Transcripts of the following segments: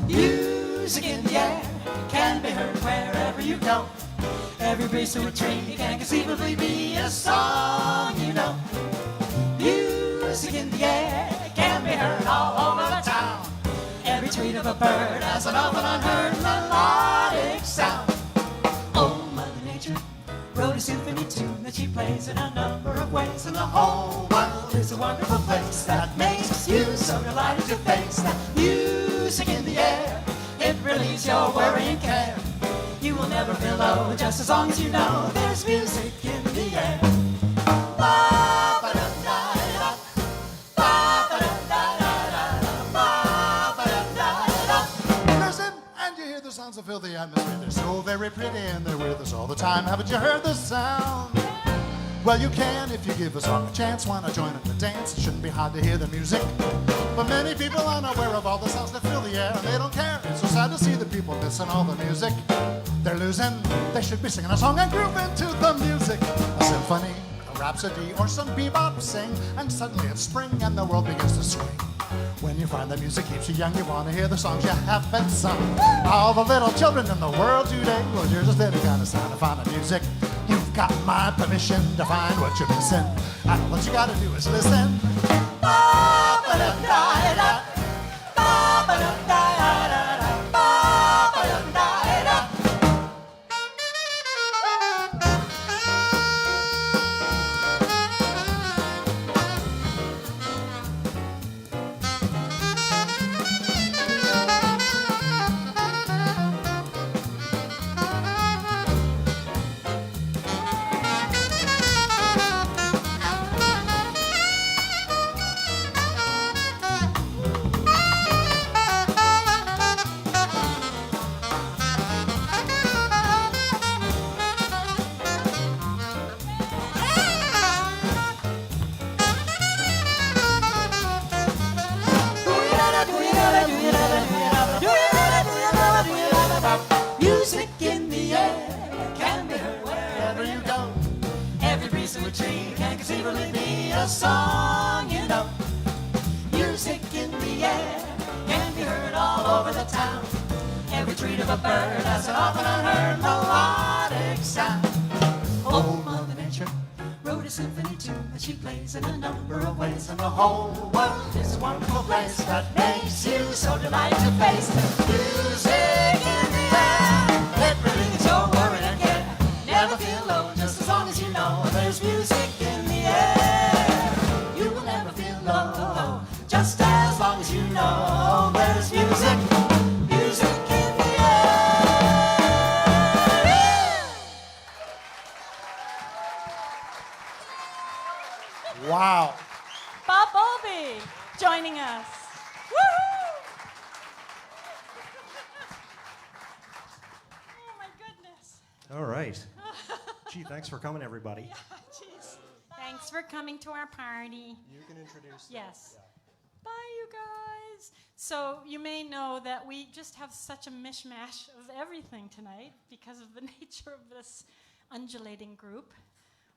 Music in the air can be heard wherever you go. Every breeze through a tree can conceivably be a song, you know. Music in the air can be heard all over the town. Every tweet of a bird has an often unheard melodic sound. Oh, Mother Nature wrote a symphony tune that she plays in a number of ways, and the whole world is a wonderful place that makes you so delighted to face the music in the air. It relieves your worry and care. You will never feel low just as long as you know there's music in the air. Ba-ba-da-da-da, ba-ba-da-da-da-da, ba-ba-da-da-da. Listen, and you hear the sounds that fill the atmosphere. They're so very pretty and they're with us all the time. Haven't you heard the sound? Well, you can if you give a song a chance. Wanna join in the dance? It shouldn't be hard to hear the music. But many people are unaware of all the sounds that fill the air, and they don't care. It's so sad to see the people missing all the music. They're losing. They should be singing a song and grooving to the music. A symphony, a rhapsody, or some bebop sing, and suddenly it's spring and the world begins to swing. When you find that music keeps you young, you want to hear the songs you haven't sung. All the little children in the world today, well, you're just living kind of sound to find the music. You've got my permission to find what you're missing. And all that you gotta do is listen. Ba-ba-da-da-da, ba-ba-da-da-da-da, ba-ba-da-da-da. Music in the air can be heard wherever you go. Every breeze through a tree can conceivably be a song, you know. Music in the air can be heard all over the town. Every tweet of a bird has an often unheard melodic sound. Oh, Mother Nature wrote a symphony tune that she plays in a number of ways, and the whole world is a wonderful place that makes you so delighted to face the music in the air. It relieves your worry and care. Never feel low just as long as you know there's music in the air. You will never feel low just as long as you know there's music in the air. Wow. Bob Bowlby joining us. Woohoo! Oh my goodness. All right. Gee, thanks for coming, everybody. Yeah, jeez. Thanks for coming to our party. You can introduce them. Yes. Bye, you guys. So you may know that we just have such a mishmash of everything tonight because of the nature of this undulating group.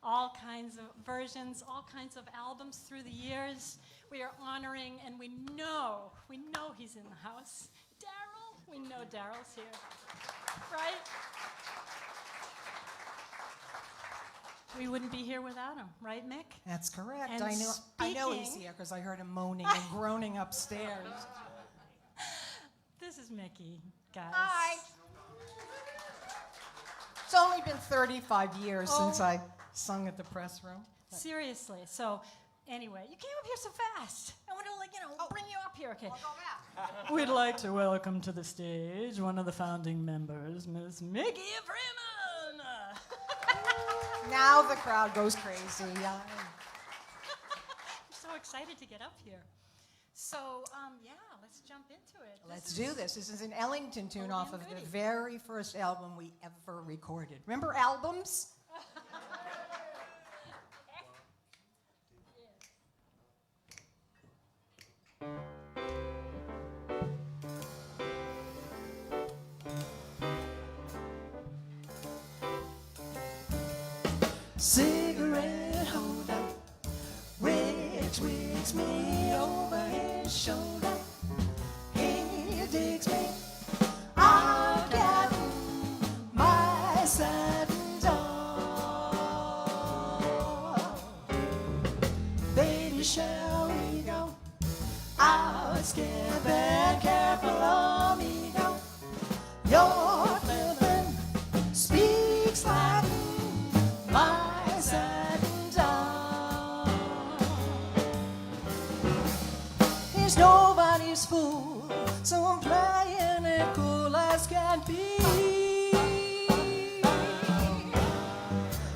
All kinds of versions, all kinds of albums through the years. We are honoring, and we know he's in the house. Darryl, we know Darryl's here, right? We wouldn't be here without him, right, Mick? That's correct. And I know he's speaking- here because I heard him moaning and groaning upstairs. This is Mickey, guys. Hi. It's only been 35 years since I sung at the press room. Seriously. So, anyway, you came up here so fast. I want to, bring you up here, okay? I'll go back. We'd like to welcome to the stage one of the founding members, Miss Mickey Freeman. Now the crowd goes crazy. I'm so excited to get up here. So, let's jump into it. Let's do this. This is an Ellington tune off of the very first album we ever recorded. Remember albums? Cigarette holder, which wakes me over here. shoulder. He digs me. I'll get my satin doll. Baby, shall we go? I'll skip and careful amigo. Your flippin' speaks Latin, my satin doll. He's nobody's fool, so I'm playing it cool as can be.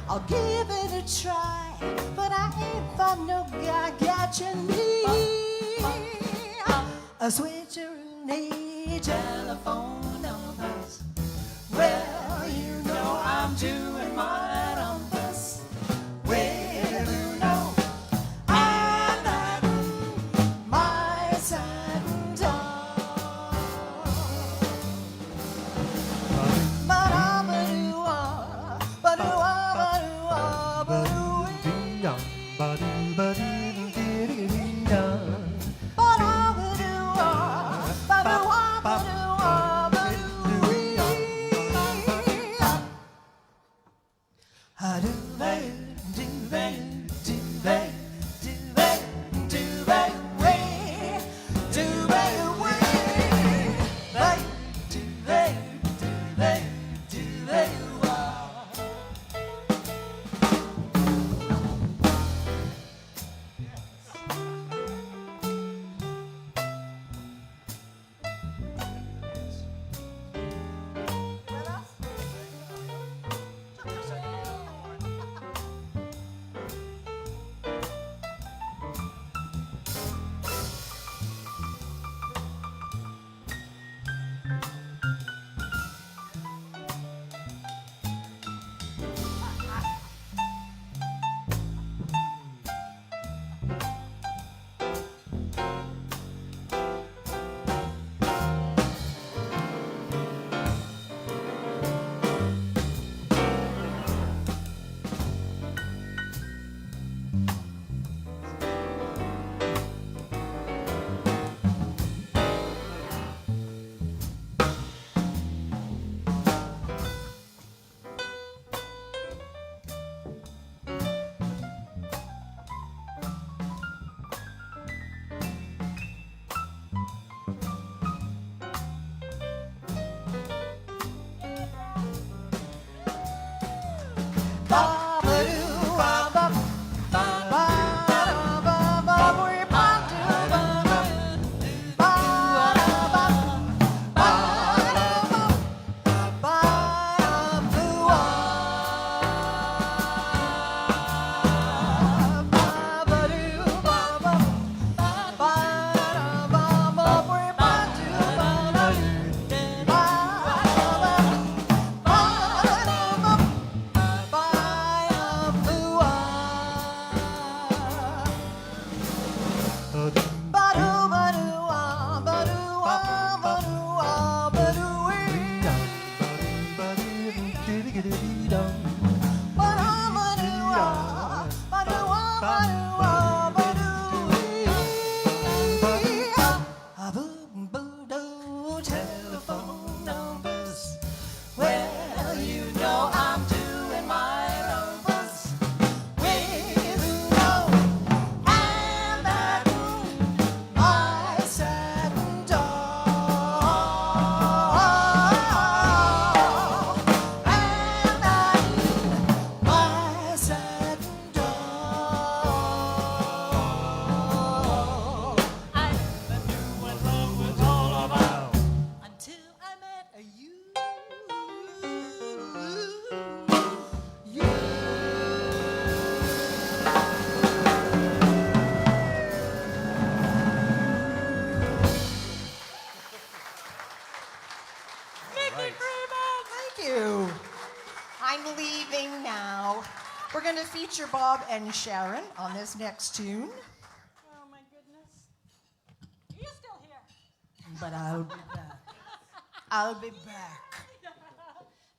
I'll give it a try, but I ain't thought no guy catching me. A switcheroo telephone numbers. Well, you know I'm doing my numbers. Well, you know I'm at my satin doll. Ba-da-ba-doo-ah, ba-doo-ah, ba-doo-ah, ba-doo-ee. Telephone numbers. Well, you know I'm doing my numbers. Well, you know I'm at my satin doll. I'm at my satin doll. I never knew what love was all about until I met you. Mickey Freeman! Thank you. I'm leaving now. We're going to feature Bob and Sharon on this next tune, Oh my goodness. Are you still here? but I'll be back. I'll be back.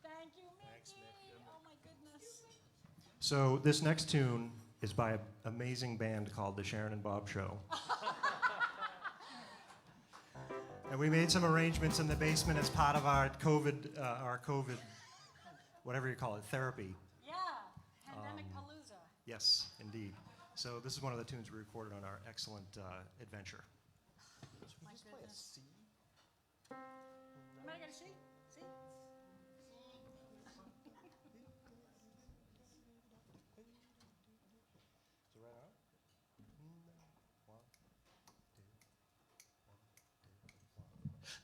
Thank you, Mickey. Oh my goodness. So this next tune is by an amazing band called the Sharon and Bob Show. we made some arrangements in the basement as part of our COVID, whatever you call it, therapy. Yeah, Pandemic Palooza. Yes, indeed. So this is one of the tunes we recorded on our excellent adventure. My goodness. Am I going to see? See?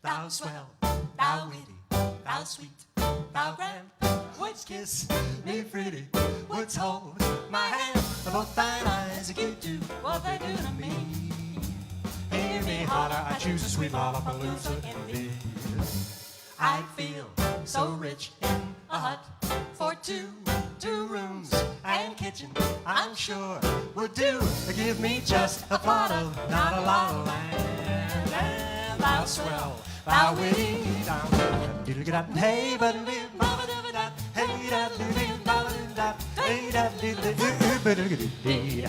Thou swell, thou witty, thou sweet, thou grand, wouldst kiss me pretty, wouldst hold my hand, both thine eyes acute do what they do to me. Hear me holler, I choose a sweet lollapalooza in thee. I feel so rich in a hut for two rooms and kitchen, I'm sure would do. Give me just a plot of not a lot of land, and thou swell, thou witty, thou hey, but hey, hey,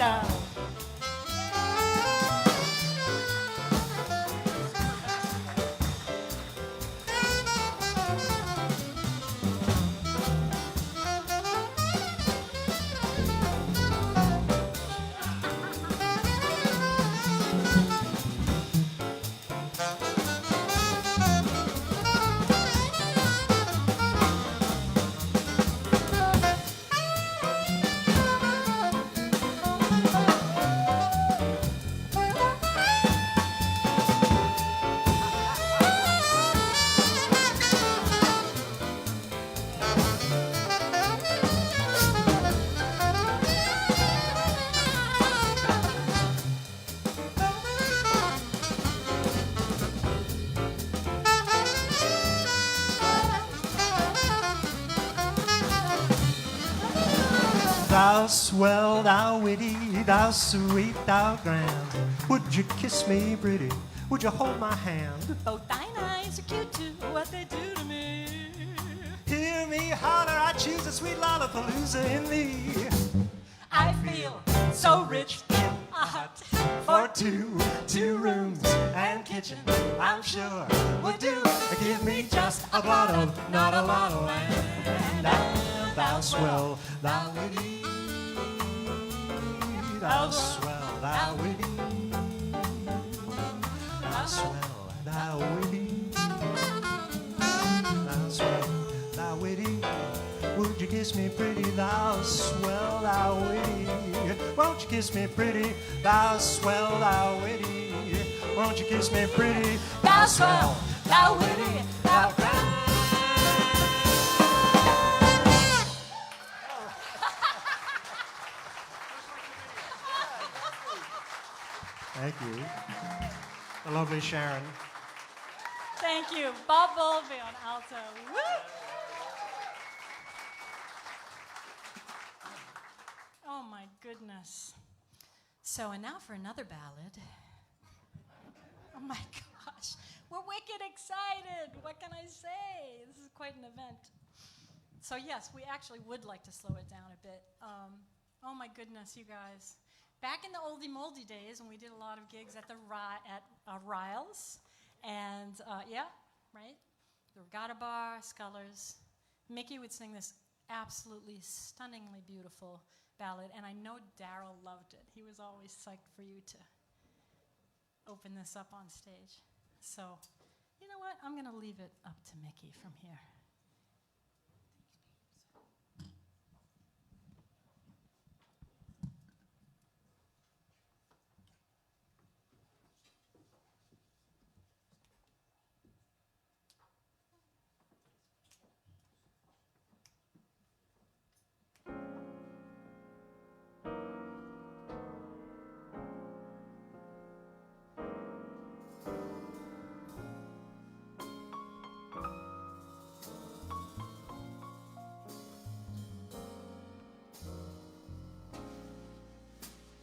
Thou swell, thou witty, thou sweet, thou grand, would you kiss me pretty, would you hold my hand? Both thine eyes are cute too, what they do to me. Hear me holler, I choose a sweet lollapalooza in thee. I feel so rich in a hut for two rooms and kitchen, I'm sure would do. Give me just a plot of not a lot of land, and thou swell, thou witty, thou swell, thou witty, thou swell, thou witty, thou swell, thou witty. Would you kiss me pretty, thou swell, thou witty? Won't you kiss me pretty, thou swell, thou witty? Won't you kiss me pretty, thou swell, thou witty, thou grand? Thank you. The lovely Sharon. Thank you. Bob Bowlby on alto. Woo! Oh my goodness. So, and now for another ballad. Oh my gosh. We're wicked excited. What can I say? This is quite an event. So yes, we actually would like to slow it down a bit. Oh my goodness, you guys. Back in the oldie moldy days when we did a lot of gigs at the Riles, and yeah, right? The Regatta Bar, Scullers. Mickey would sing this absolutely stunningly beautiful ballad, and I know Darryl loved it. He was always psyched for you to open this up on stage. So, you know what? I'm going to leave it up to Mickey from here.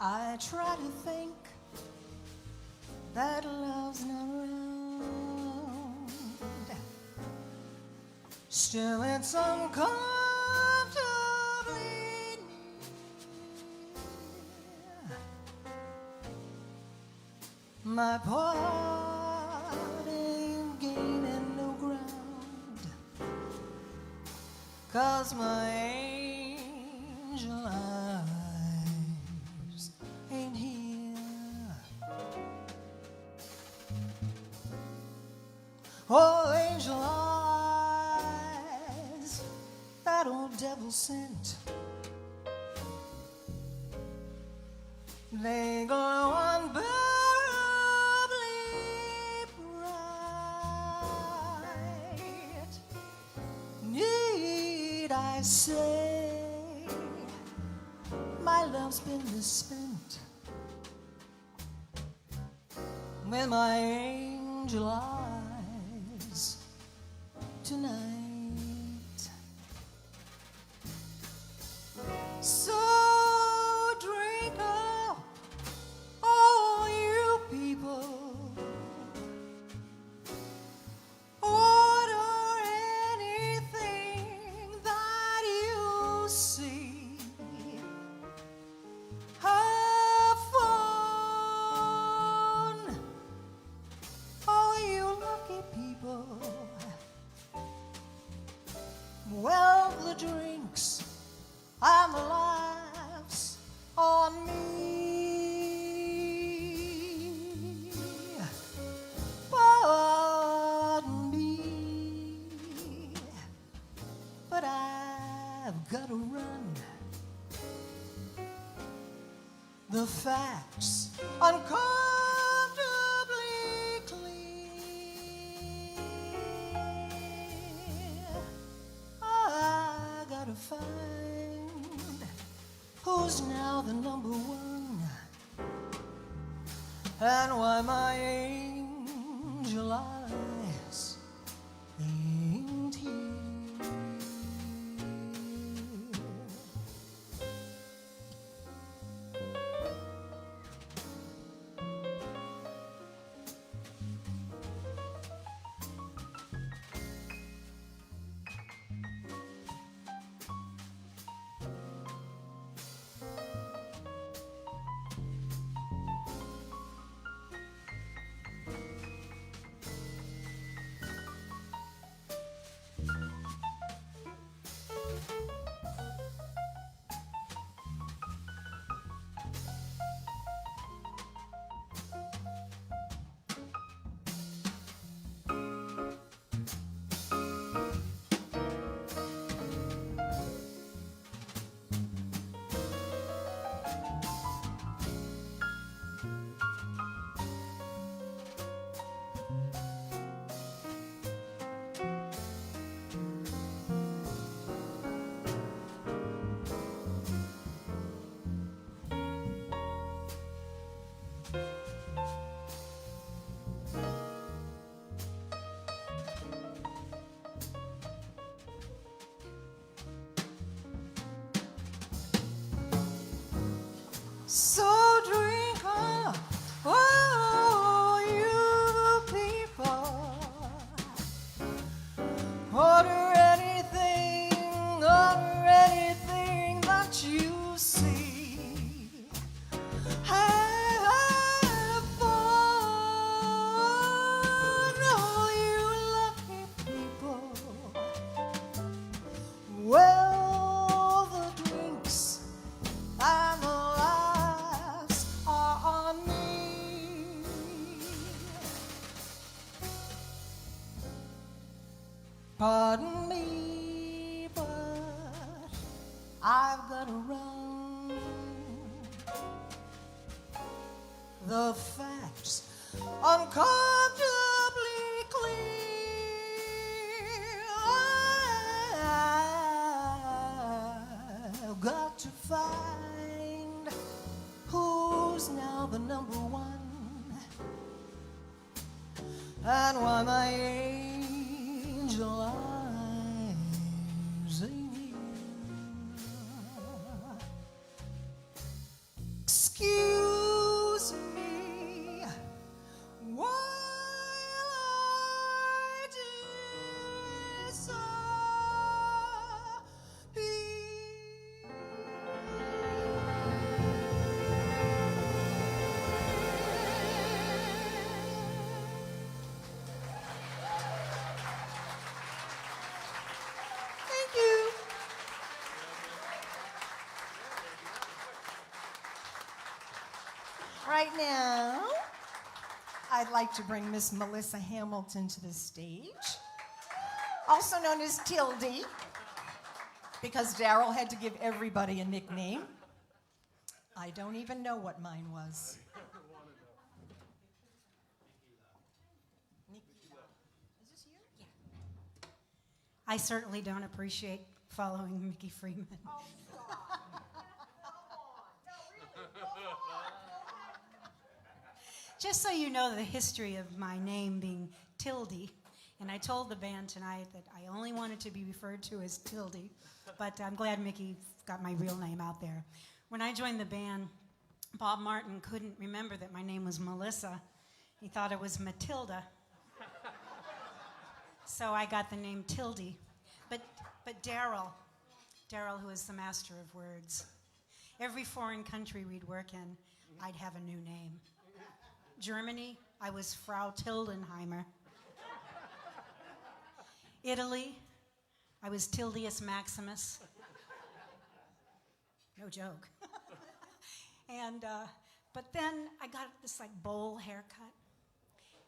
I try to think that love's not around. Still it's uncomfortably near. My parting 'cause my angel eyes ain't here. Oh, angel eyes, that old devil sent. They glow unbearably bright. Need I say my love's been misspent with my angel eyes tonight? So drink up, all you people. Order anything that you see. Have fun, all you lucky people. Well, the drinks and the laughs on me. Pardon me, but I've got to run. The facts uncomfortably clear. I gotta find who's now the number one, and why my angel eyes ain't here. So drink up, oh, you people. Order anything that you see. Have fun, all you lucky people. Well, the drinks and the laughs are on me. Pardon me, but I've got to run. The facts uncomfortably clear. I've got to find who's now the number one, and why my angel eyes ain't here. Excuse me while I disappear. now, I'd like to bring Miss Melissa Hamilton to the stage, also known as Tildy, because Darryl had to give everybody a nickname. I don't even know what mine was. Is this you? Yeah. I certainly don't appreciate following Mickey Freeman. Just so you know the history of my name being Tildy, and I told the band tonight that I only wanted to be referred to as Tildy, but I'm glad Mickey got my real name out there. When I joined the band, Bob Martin couldn't remember that my name was Melissa. He thought it was Matilda. So I got the name Tildy. But Darryl, who is the master of words, every foreign country we'd work in, I'd have a new name. Germany, I was Frau Tildenheimer. Italy, I was Tildius Maximus. No joke. But then I got this like bowl haircut,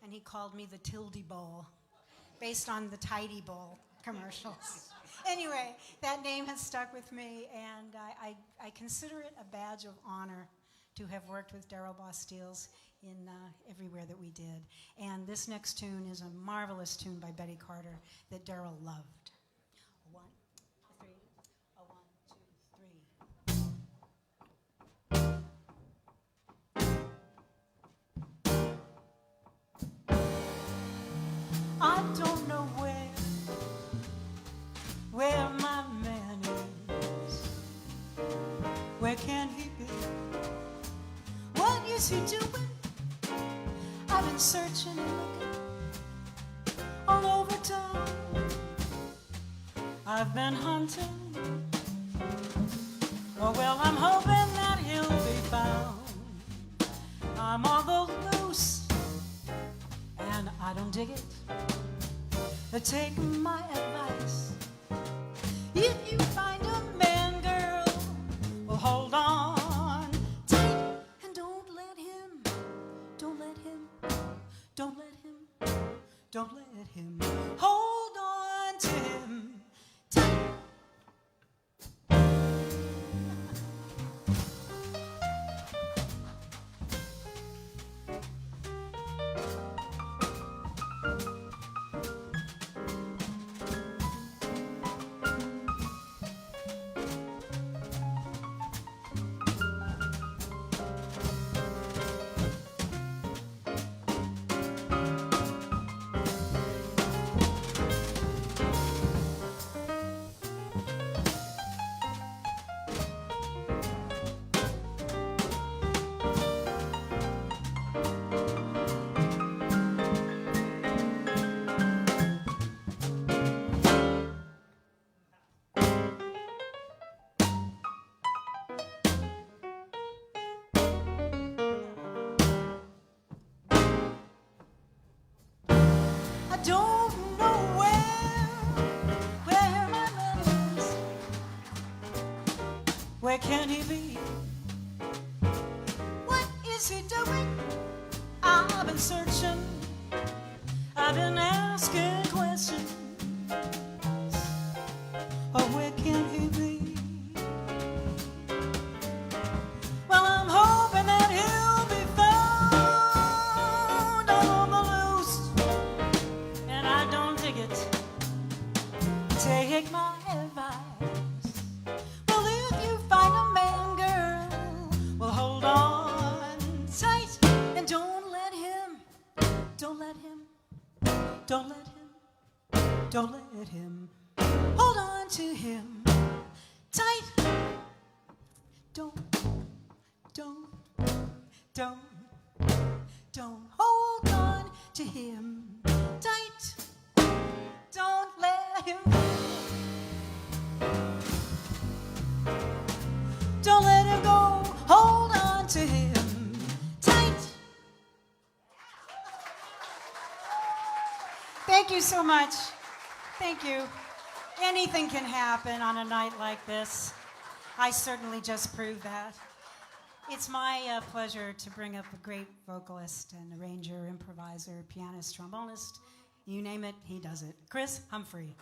and he called me the Tildy Bowl, based on the Tidy Bowl commercials. Anyway, that name has stuck with me, and I consider it a badge of honor to have worked with Darryl Bosteels in everywhere that we did. And this next tune is a marvelous tune by Betty Carter that Darryl loved. A 1, a 3, a 1, 2, 3. I don't know where my man is. Where can he be? What is he doing? I've been searching and looking all over town. I've been hunting. Oh well, I'm hoping that he'll be found. I'm on the loose, and I don't dig it. Take my advice. If you find a man, girl, well, hold on tight and don't let him hold on to him tight. I don't know where my man is. Where can he be? What is he doing? I've been searching. I've been asking questions. Oh, where can he be? Well, I'm hoping that he'll be found on the loose, and I don't dig it. Take my advice. Well, if you find a man, girl, well, hold on tight and don't let him hold on to him tight. Don't hold on to him tight. Don't let him go. Hold on to him tight. Thank you so much. Thank you. Anything can happen on a night like this. I certainly just proved that. It's my pleasure to bring up a great vocalist and arranger, improviser, pianist, trombonist. You name it, he does it. Chris Humphrey.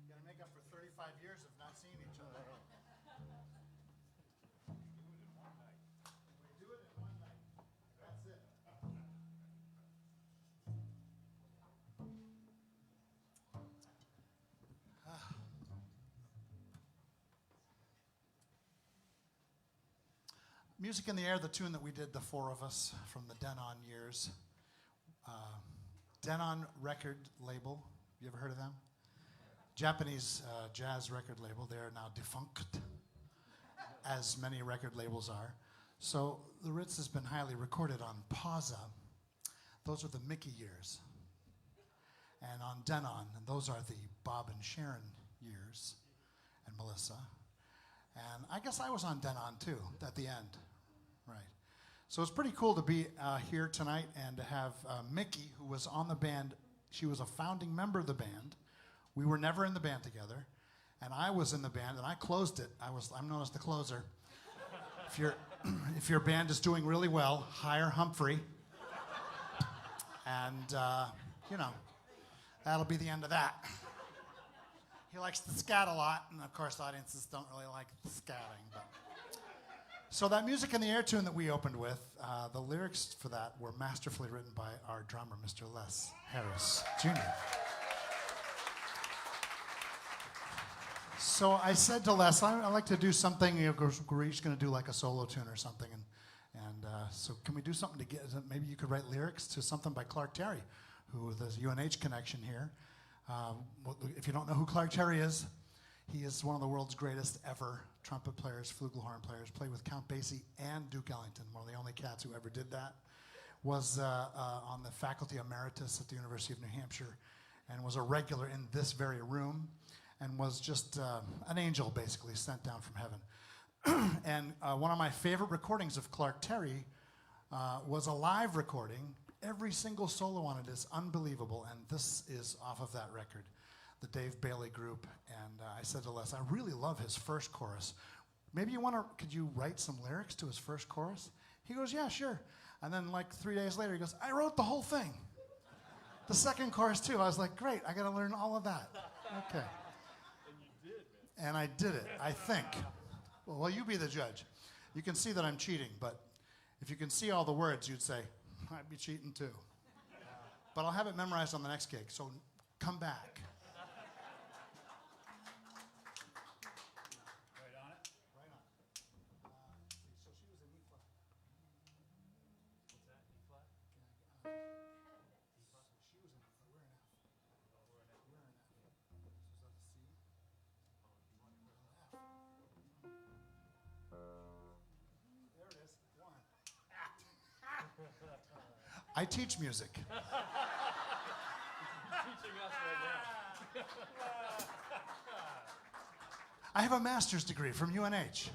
Gotta make up for 35 years of not seeing each other. We do it in one night. That's it. Music in the Air, the tune that we did, the four of us, from the Denon years. Denon record label. You ever heard of them? Japanese jazz record label. They are now defunct, as many record labels are. So the Ritz has been highly recorded on Pausa. Those are the Mickey years. And on Denon, and those are the Bob and Sharon years, and Melissa. And I guess I was on Denon too, at the end. Right. So it's pretty cool to be here tonight and to have Mickey, who was on the band. She was a founding member of the band. We were never in the band together. And I was in the band, and I closed it. I'm known as the closer. If your band is doing really well, hire Humphrey. And, that'll be the end of that. He likes to scat a lot, and of course audiences don't really like the scatting. But. So that Music in the Air tune that we opened with, the lyrics for that were masterfully written by our drummer, Mr. Les Harris Jr. So I said to Les, I'd like to do something, we're each going to do like a solo tune or something, and so can we do something to get, maybe you could write lyrics to something by Clark Terry, who there's a UNH connection here. If you don't know who Clark Terry is, he is one of the world's greatest ever trumpet players, flugelhorn players, played with Count Basie and Duke Ellington, one of the only cats who ever did that. Was on the faculty emeritus at the University of New Hampshire, and was a regular in this very room, and was just an angel, basically, sent down from heaven. And one of my favorite recordings of Clark Terry was a live recording. Every single solo on it is unbelievable, and this is off of that record, the Dave Bailey Group. And I said to Les, I really love his first chorus. Maybe could you write some lyrics to his first chorus? He goes, yeah, sure. And then like 3 days later, he goes, I wrote the whole thing. The second chorus too. I was like, great, I gotta learn all of that. Okay. And you did, man. And I did it, I think. Well, you be the judge. You can see that I'm cheating, but if you can see all the words, you'd say, I'd be cheating too. But I'll have it memorized on the next gig, so come back. Right on it? Right on. So she was in E flat. What's that? E flat? She was in E flat. We're in F. Oh, we're in it. We're in F. So is that a C? Oh, if you want to We're in F. There it is. One. I teach music. teaching us right now. I have a master's degree from UNH,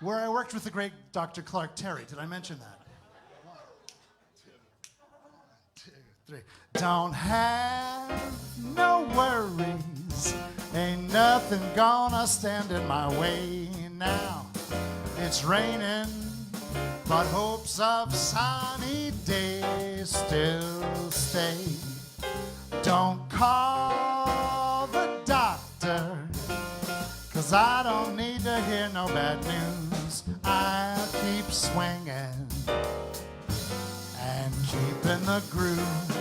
where I worked with the great Dr. Clark Terry. Did I mention that? 1, 2, 3. Don't have no worries. Ain't nothing gonna stand in my way now. It's raining, but hopes of sunny days still stay. Don't call the doctor, 'cause I don't need to hear no bad news. I'll keep swinging and keeping the groove.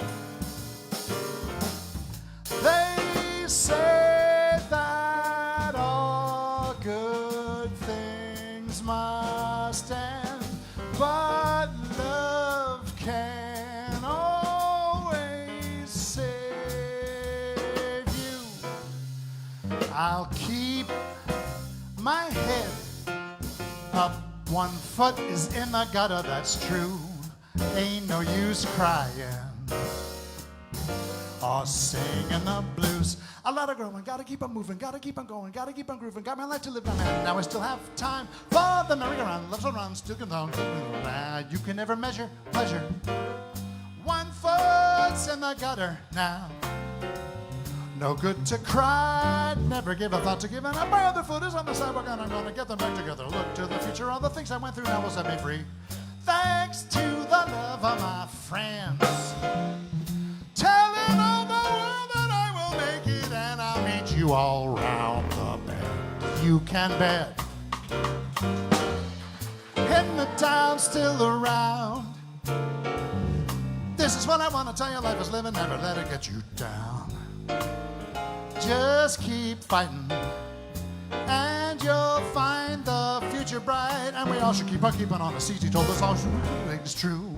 They say that all good things must end, but love can always save you. I'll keep my head up. 1 foot is in the gutter, that's true. Ain't no use crying or singing the blues. A lot of growing, gotta keep on moving, gotta keep on going, gotta keep on grooving. Got my life to live, my man. Now I still have time for the merry-go-round. Love so runs, still can on. You can never measure pleasure. One foot's in the gutter now. No good to cry, never give a thought to giving up. My other foot is on the sidewalk and I'm gonna get them back together. Look to the future, all the things I went through now will set me free. Thanks to the love of my friends. Telling all the world that I will make it and I'll meet you all round the bend. You can bet. In the town still around. This is what I want to tell you, life is living, never let it get you down. Just keep fighting, and you'll find the future bright. And we all should keep on keeping on. The CT told us all is true.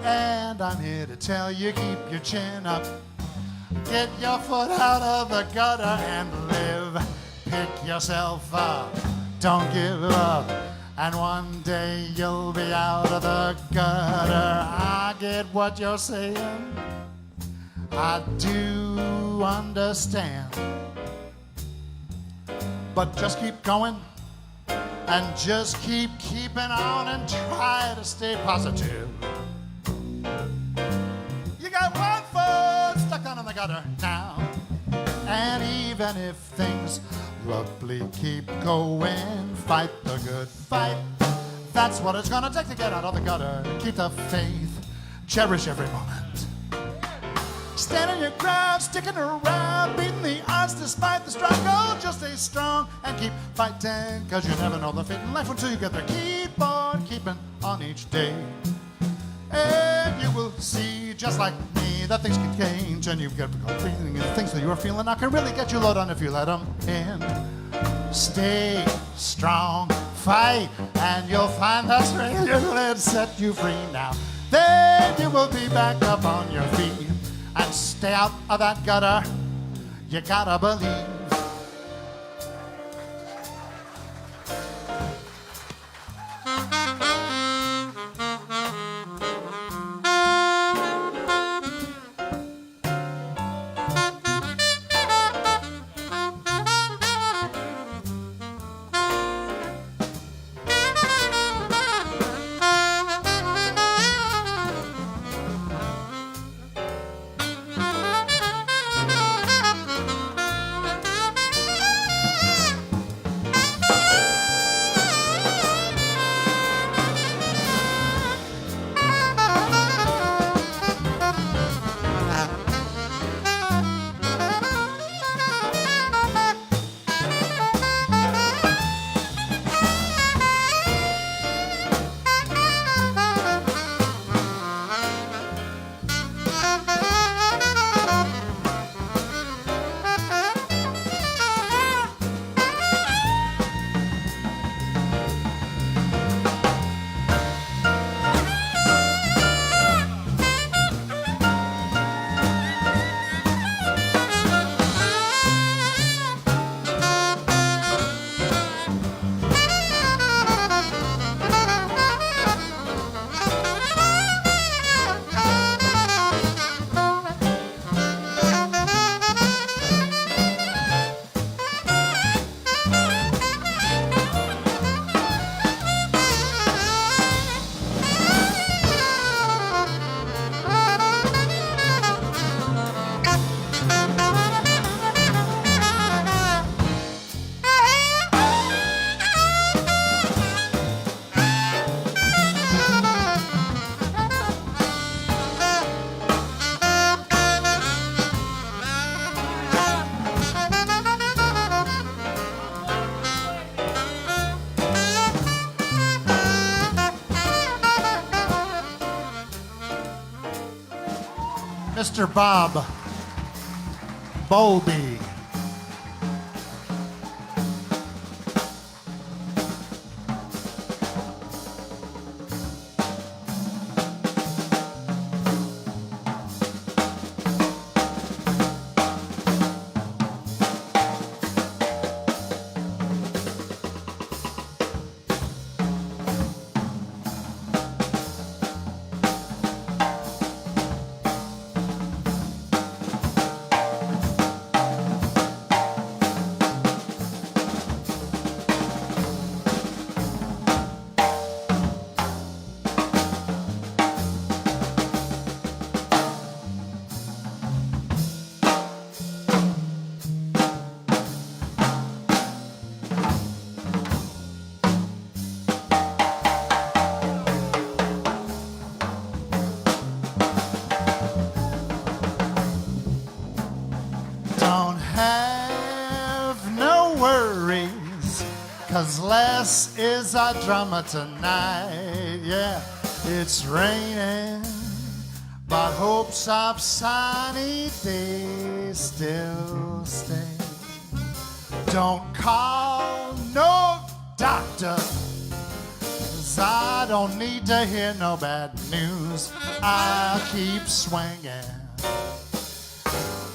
And I'm here to tell you, keep your chin up. Get your foot out of the gutter and live. Pick yourself up, don't give up. And one day you'll be out of the gutter. I get what you're saying, I do understand. But just keep going and just keep keeping on and try to stay positive. You got one foot stuck on in the gutter now. And even if things look bleak, keep going. Fight the good fight. That's what it's gonna take to get out of the gutter. Keep the faith, cherish every moment. Standing your ground, sticking around, beating the odds despite the struggle. Just stay strong and keep fighting, cause you never know the fate in life until you get there. Keep on keeping on each day. And you will see, just like me, that things can change. And you've got to go feeling and things that you are feeling now can really get you low down if you let them in. Stay strong, fight, and you'll find that strength will set you free now. Then you will be back up on your feet and stay out of that gutter. You gotta believe. Mr. Bob Bowlby. 'cause Les is our drummer tonight. Yeah, it's raining, but hopes of sunny days still stay. Don't call no doctor, 'cause I don't need to hear no bad news. I'll keep swinging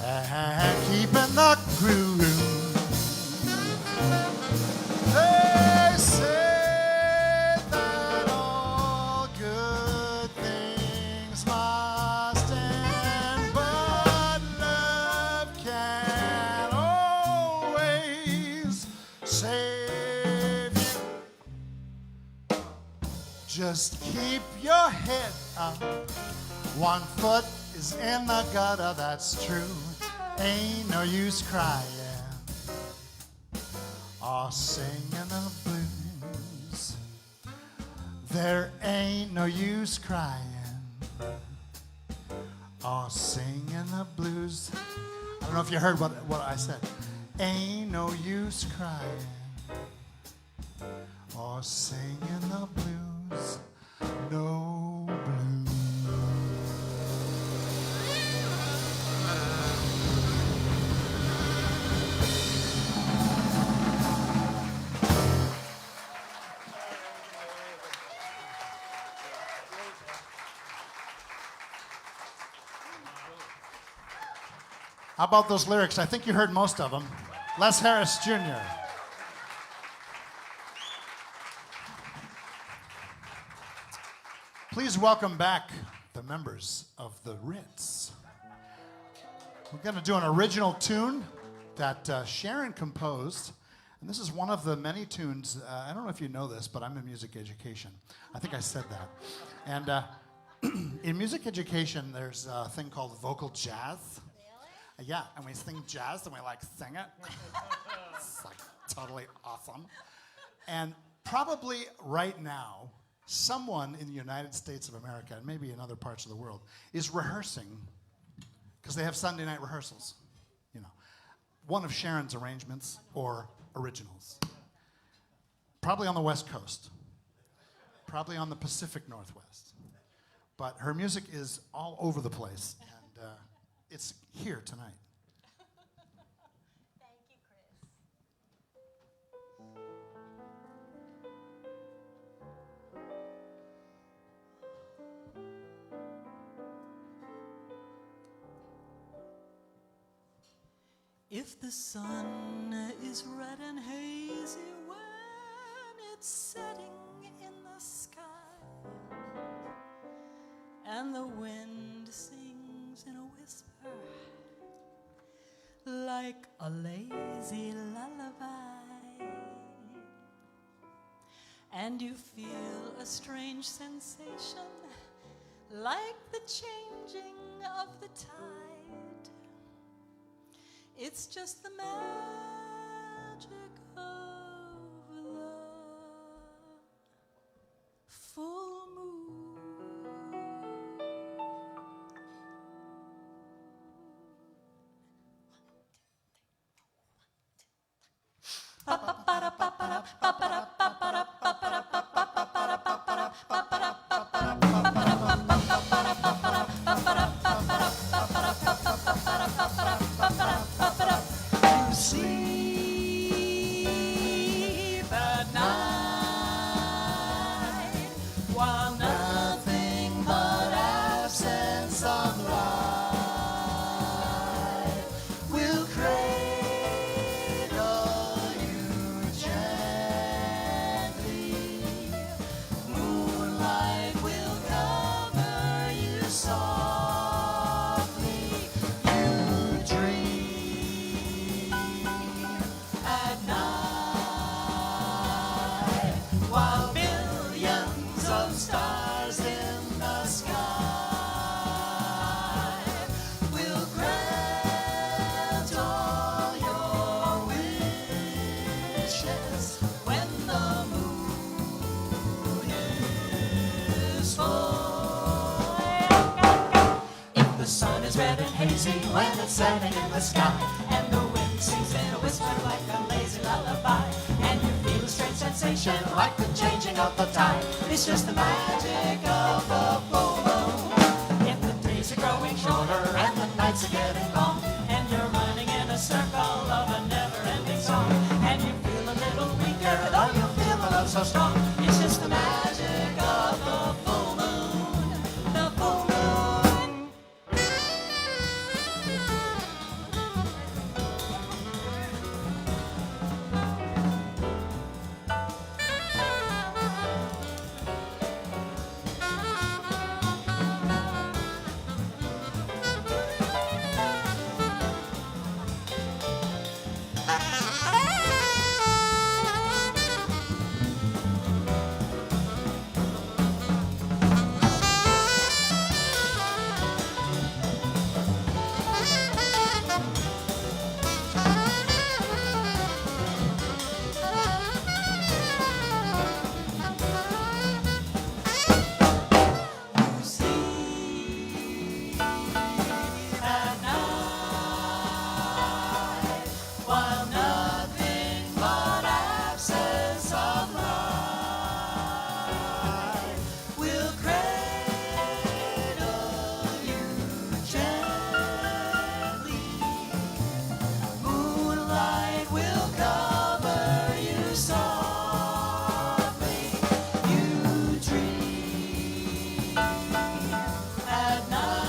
and keeping the groove. They say that all good things must end, but love can always save you. Just keep your head up. One foot is in the gutter, that's true. Ain't no use crying or singing the blues. There ain't no use crying or singing the blues. I don't know if you heard what I said. Ain't no use crying or singing the blues. No blues. How about those lyrics? I think you heard most of them. Les Harris Jr. Please welcome back the members of the Ritz. We're going to do an original tune that Sharon composed. And this is one of the many tunes. I don't know if you know this, but I'm in music education. I think I said that. And in music education, there's a thing called vocal jazz. Yeah, and we sing jazz and we like sing it. It's like totally awesome. And probably right now, someone in the United States of America, and maybe in other parts of the world, is rehearsing, because they have Sunday night rehearsals, you know, one of Sharon's arrangements or originals. Probably on the West Coast. Probably on the Pacific Northwest. But her music is all over the place. And it's here tonight. Thank you, Chris. If the sun is red and hazy when it's setting in the sky, and the wind sings in a whisper like a lazy lullaby, and you feel a strange sensation like the changing of the tide, it's just the magic of the full moon. You sleep at night while nothing but absence of light will cradle you gently. Moonlight will cover you softly. You dream at night while billions of stars in the sky will grant all your wishes when the moon is full. If the sun is red and hazy when it's setting in the sky, and the wind sings in a whisper like a lazy lullaby, and you feel a strange sensation like the changing of the tide. It's just the magic of the full moon. If the days are growing shorter and the nights are getting long, And you're running in a circle of a never-ending song, and you feel a little weaker, though you feel the love so strong, it's just the magic of the full moon, the full moon. while nothing but absence of light will cradle you gently. Moonlight will cover you softly. You dream at night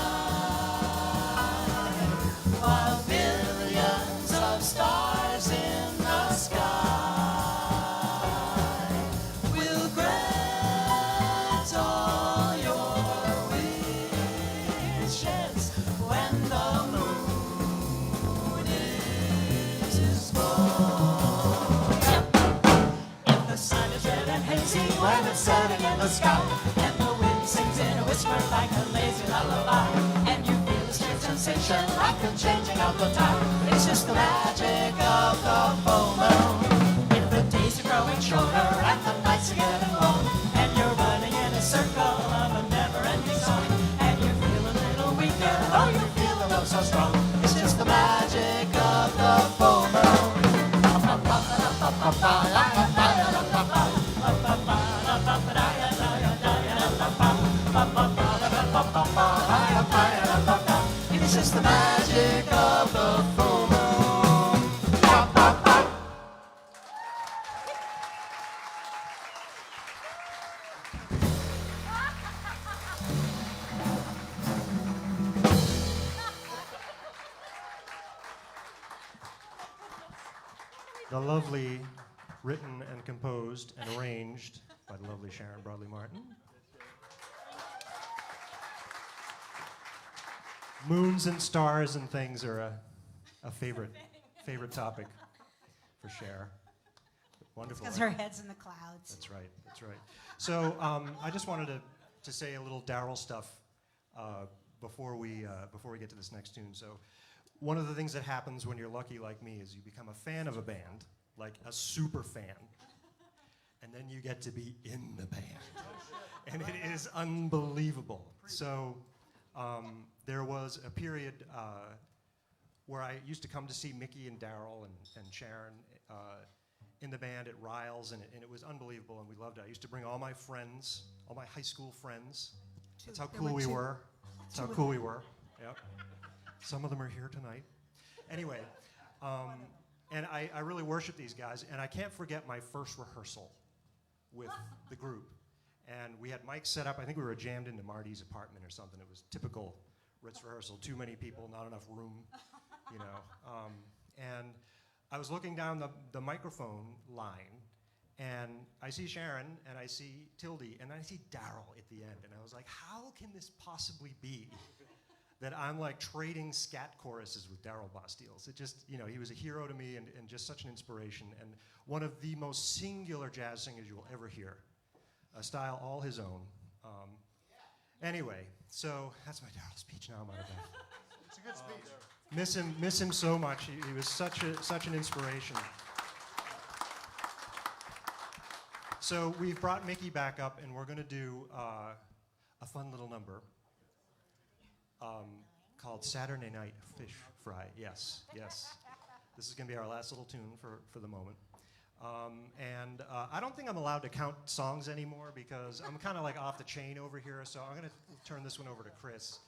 while billions of stars in the sky will grant all your wishes when the moon is full. If the sun is red and hazy when it's setting in the sky, and the wind sings in a whisper like a lazy lullaby, and you feel a strange sensation like the changing of the tide, it's just the magic of the full moon. If the days are growing shorter and the nights are getting long, and you're running in a circle of a never-ending song, and you feel a little weaker, oh, you feel the love so strong, it's just the magic of the full moon. It's just the magic of the full moon. The lovely, written and composed and arranged by the lovely Sharon Broadley Martin. Moons and stars and things are a favorite topic for Cher. Wonderful. Because her head's in the clouds. That's right. That's right. So I just wanted to say a little Darryl stuff before we get to this next tune. So one of the things that happens when you're lucky like me is you become a fan of a band, like a super fan, and then you get to be in the band, and it is unbelievable. So there was a period where I used to come to see Mickey and Darryl and Sharon in the band at Riles, and it was unbelievable, and we loved it. I used to bring all my friends, all my high school friends. That's how cool we were. That's how cool we were. Yep. Some of them are here tonight. Anyway, and I really worship these guys, and I can't forget my first rehearsal with the group. And we had mics set up. I think we were jammed into Marty's apartment or something. It was typical Ritz rehearsal. Too many people, not enough room, you know. And I was looking down the microphone line, and I see Sharon, and I see Tildy, and I see Darryl at the end. And I was like, how can this possibly be that I'm like trading scat choruses with Darryl Bosteels? It just, you know, he was a hero to me and just such an inspiration, and one of the most singular jazz singers you will ever hear. A style all his own. Anyway, so that's my Darryl speech now. I'm out of breath. It's a good speech. Miss him so much. He was such an inspiration. So we've brought Mickey back up, and we're going to do a fun little number called Saturday Night Fish Fry. Yes, yes. This is going to be our last little tune for the moment. And I don't think I'm allowed to count songs anymore because I'm kind of like off the chain over here. So I'm going to turn this one over to Chris.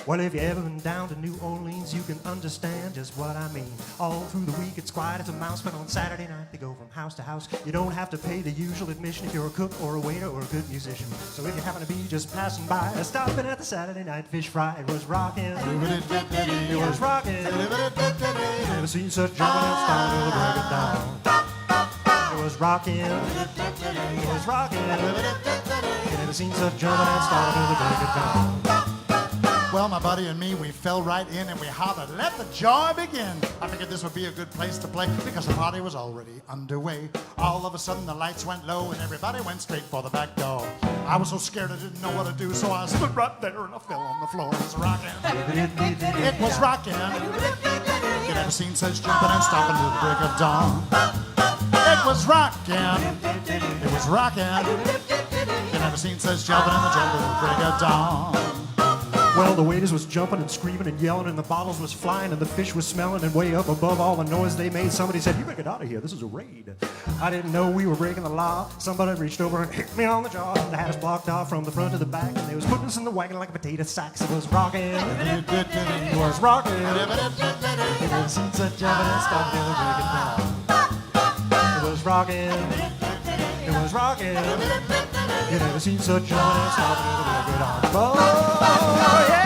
Well, if you ever been down to New Orleans, you can understand just what I mean. All through the week, it's quiet as a mouse, but on Saturday night, they go from house to house. You don't have to pay the usual admission if you're a cook or a waiter or a good musician. So if you happen to be just passing by, stopping at the Saturday night fish fry, it was rocking. It was rocking. Never seen such jumping and stomping till the break of dawn. It was rocking. It was rocking. Never seen such jumping and stomping till the break of dawn. Well, my buddy and me, we fell right in and we hollered, let the joy begin. I figured this would be a good place to play because the party was already underway. All of a sudden the lights went low and everybody went straight for the back door. I was so scared I didn't know what to do, so I stood right there and I fell on the floor. It was rocking. It was rocking. You never seen such jumping and stomping till the break of dawn. It was rocking. It was rocking. You never seen such jumping and the jumping till the break of dawn. Well, the waiters was jumping and screaming and yelling, and the bottles was flying, and the fish was smelling, and way up above all the noise they made, somebody said, "You better get out of here, this is a raid." I didn't know we were breaking the law. Somebody reached over and hit me on the jaw. They had us blocked off from the front to the back, and they was putting us in the wagon like potato sacks. It was rocking. It was rocking. It was such jumping and stopping till the break of dawn. It was rocking. It was rocking. You never seen such jumping and stopping till the break of dawn. Oh, yeah!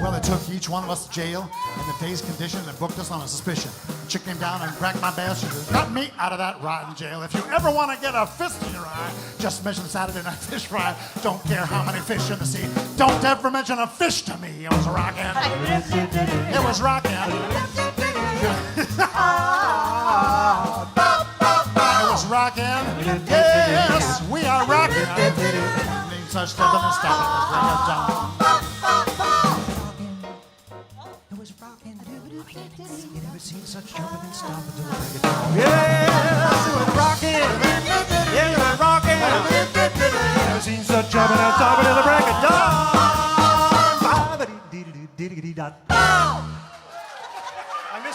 Well, they took each one of us to jail in the day's condition and booked us on a suspicion. The chick came down and cracked my bass. She said, "Got me out of that rotten jail. If you ever want to get a fist in your eye, just mention Saturday Night Fish Fry. Don't care how many fish in the sea. Don't ever mention a fish to me." It was rocking. It was rocking. It was rocking. Yes, we are rocking. Need such stepping and stopping. Bring it down. It was rocking. You never seen such jumping and stomping till the break of dawn. Yes, it was rocking. Yeah, it was rocking. You never seen such jumping and stomping till the break of dawn.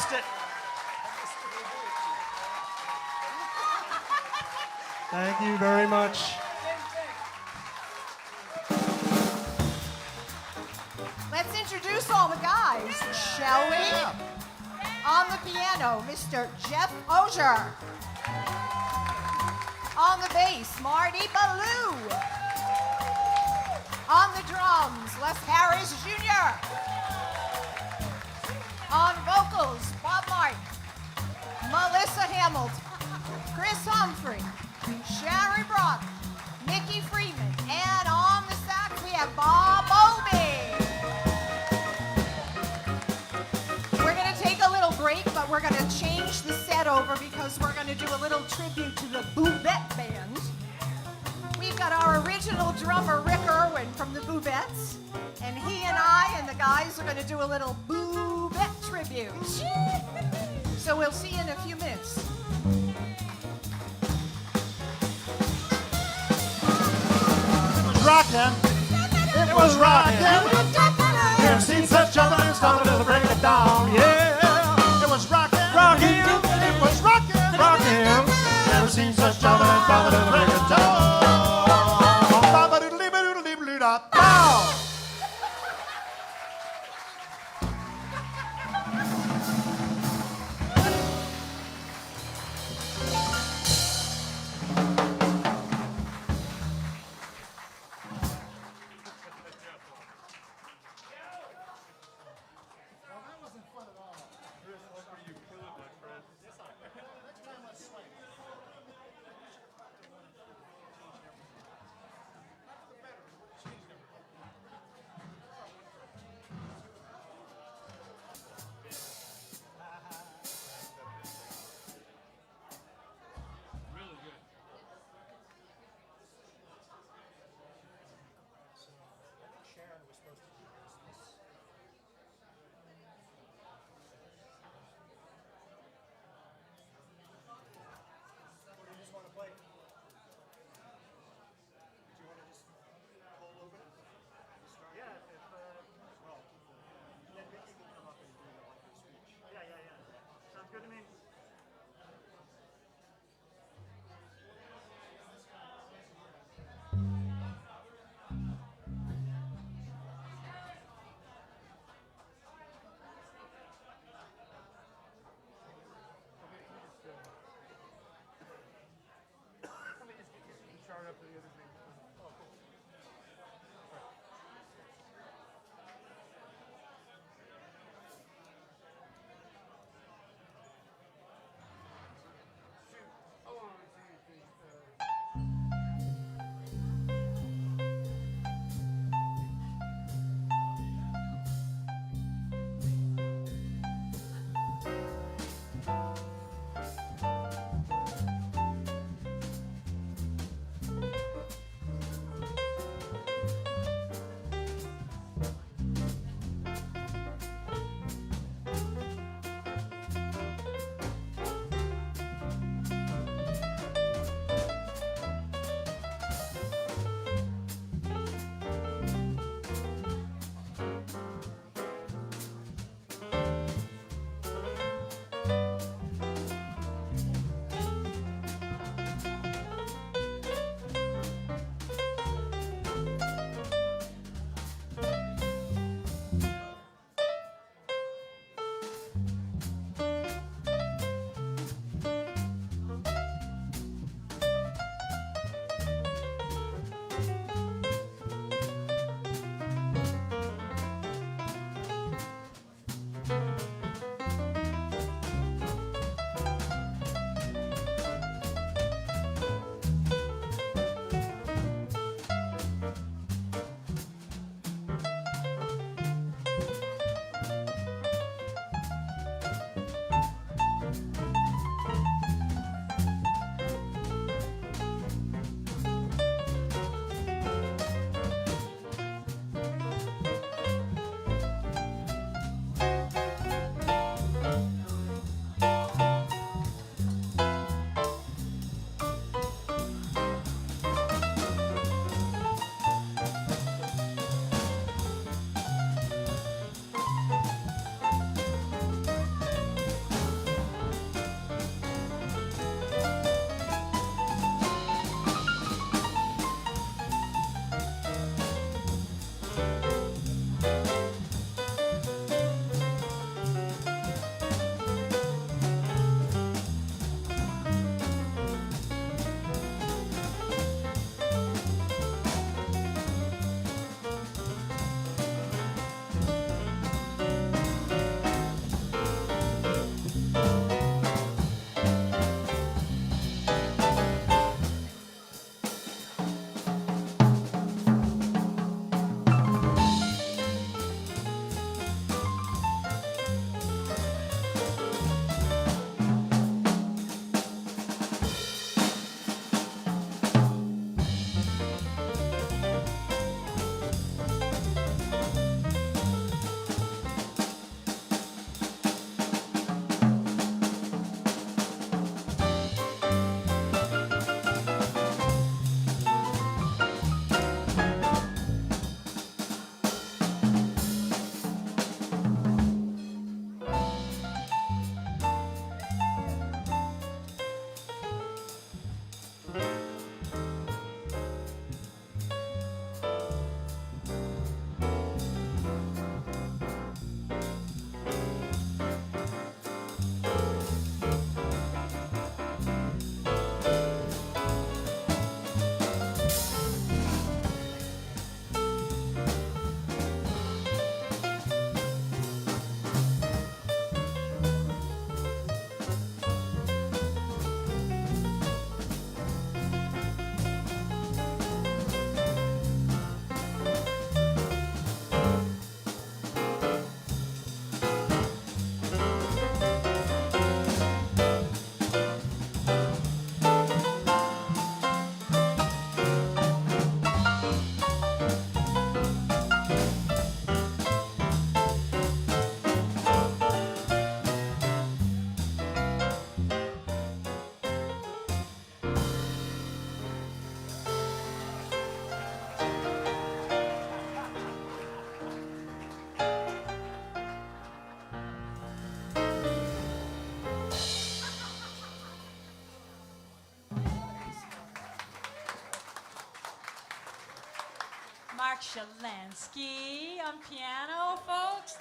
missed it. Thank you very much. Let's introduce all the guys, shall we? On the piano, Mr. Jeff Ozier. On the bass, Marty Ballou. On the drums, Les Harris Jr. On vocals, Bob Martin, Melissa Hamilton, Chris Humphrey, Sherry Brock, Mickey Freeman, and on the sax we have Bob Bowlby. We're going to take a little break, but we're going to change the set over because we're going to do a little tribute to the Boubette Band. We've got our original drummer, Rick Irwin from the Boubettes, and he and I and the guys are going to do a little Boubette tribute. So we'll see you in a few minutes. Rockin'. It was rockin'. Never seen such jumping and stomping till the break of dawn. Yeah, it was rockin'. Rockin'. It was rockin'. Rockin'. Never seen such jumping and stomping till the break of dawn. Ba-ba-doodle-dee-ba-doodle-dee-ba-doo-da-bow. Shalansky on piano, folks.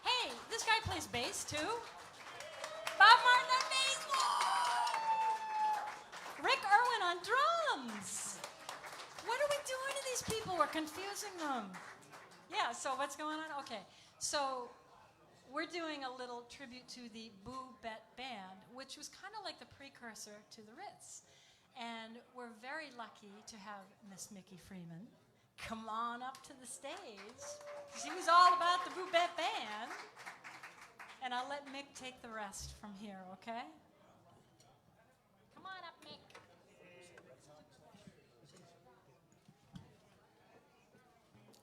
Hey, this guy plays bass too. Bob Martin on bass. Whoa! Rick Irwin on drums. What are we doing to these people? We're confusing them. Yeah, so what's going on? Okay, so we're doing a little tribute to the Boo Bet Band, which was kind of like the precursor to the Ritz. And we're very lucky to have Miss Mickey Freeman come on up to the stage. She was all about the Boo Bet Band. And I'll let Mick take the rest from here, okay? Come on up, Mick.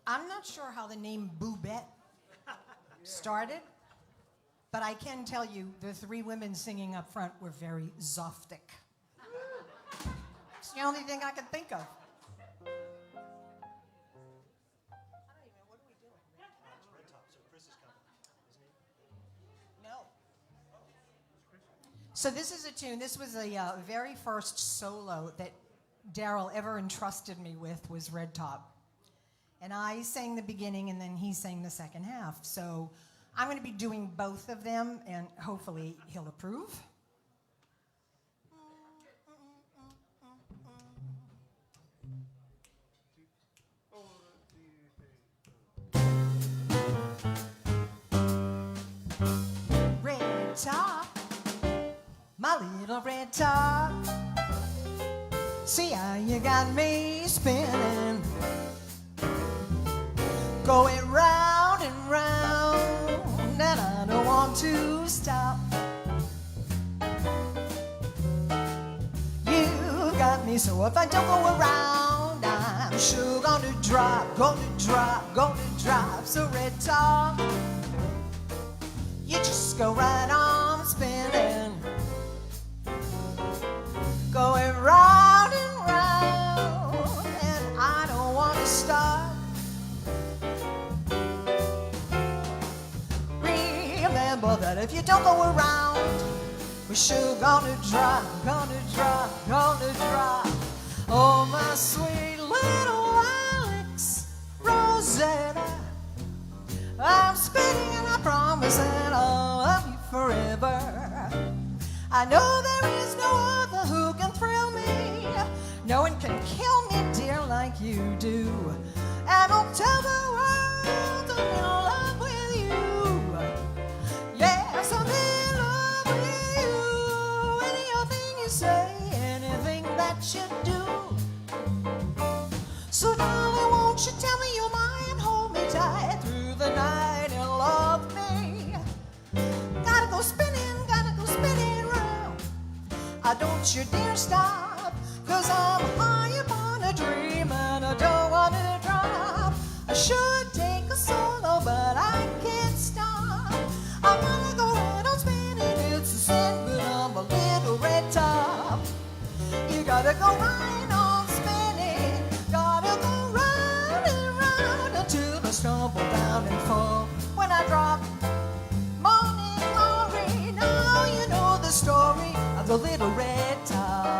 I'm not sure how the name Boobette started, but I can tell you the three women singing up front were very zoftic. It's the only thing I can think of. No. So this is a tune. This was the very first solo that Darryl ever entrusted me with was Red Top. And I sang the beginning, and then he sang the second half. So I'm going to be doing both of them, and hopefully he'll approve. Red top, my little red top. See how you got me spinning, going round and round, and I don't want to stop. You got me, so if I don't go around, I'm sure gonna drop, gonna drop, gonna drop. So red top, you just go right on spinning, going round and round, and I don't want to stop. Remember that if you don't go around, we're sure gonna drop, gonna drop, gonna drop. Oh, my sweet little Alex Rosetta, I'm spinning and I promise that I'll love you forever. I know there is no other who can thrill me. No one can kill me, dear, like you do. And I'll tell the world I'm in love with you. Yes, I'm in love with you. Anything you say, anything that you do. So darling, won't you tell me you're mine? Hold me tight through the night and love me. Gotta go spinning round. Don't you dare stop, 'cause I'm high upon a dream and I don't want to drop. I should take a solo, but I can't stop. I wanna go right on spinning, it's a sin, but I'm a little red top. You gotta go right on spinning, gotta go round and round until I stumble down and fall. When I drop, morning glory, now you know the story of the little red top.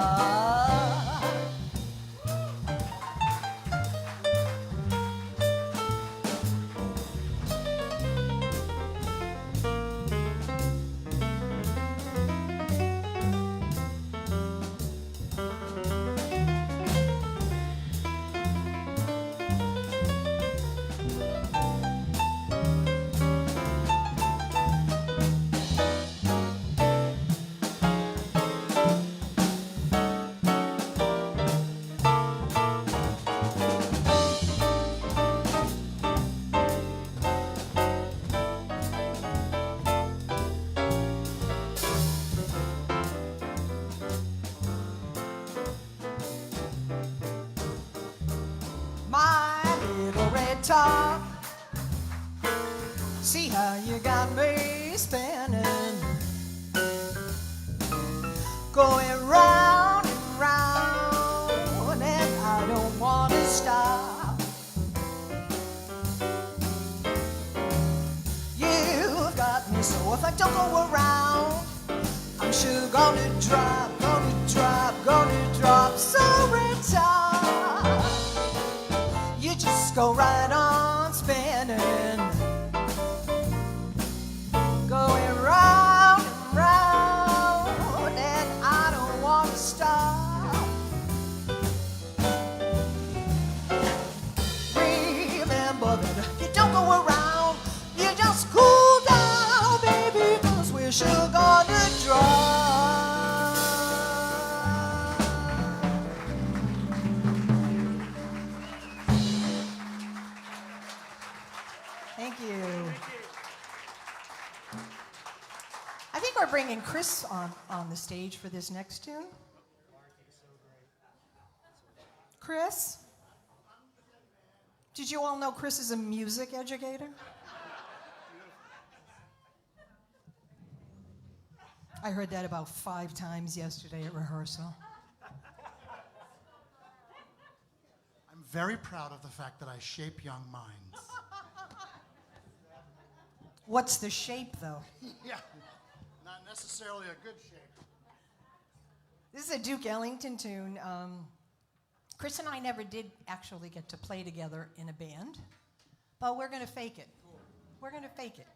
Top. See how you got me spinning, going round and round, and I don't want to stop. You've got me, so if I don't go around, I'm sure gonna drop, gonna drop, gonna drop. So red top, you just go right on Thank you. I think we're bringing Chris on the stage for this next tune. Chris? Did you all know Chris is a music educator? I heard that about 5 times yesterday at rehearsal. I'm very proud of the fact that I shape young minds. What's the shape, though? Yeah, not necessarily a good shape. This is a Duke Ellington tune. Chris and I never did actually get to play together in a band, but we're going to fake it. We're going to fake it.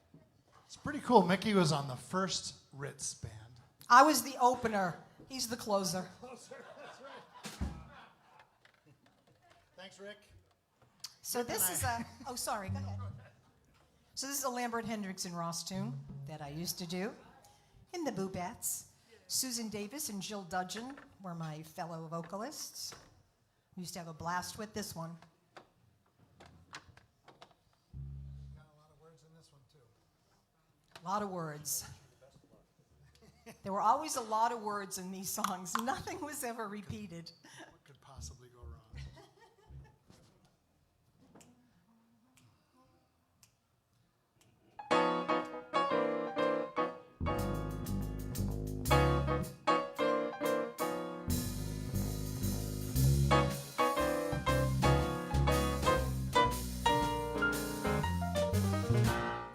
It's pretty cool. Mickey was on the first Ritz band. I was the opener. He's the closer. That's right. Thanks, Rick. So this is a... Oh, sorry. Go ahead. So this is a Lambert Hendricks and Ross tune that I used to do in the Boobats. Susan Davis and Jill Dudgeon were my fellow vocalists. We used to have a blast with this one. Got a lot of words in this one, too. A lot of words. There were always a lot of words in these songs. Nothing was ever repeated. What could possibly go wrong?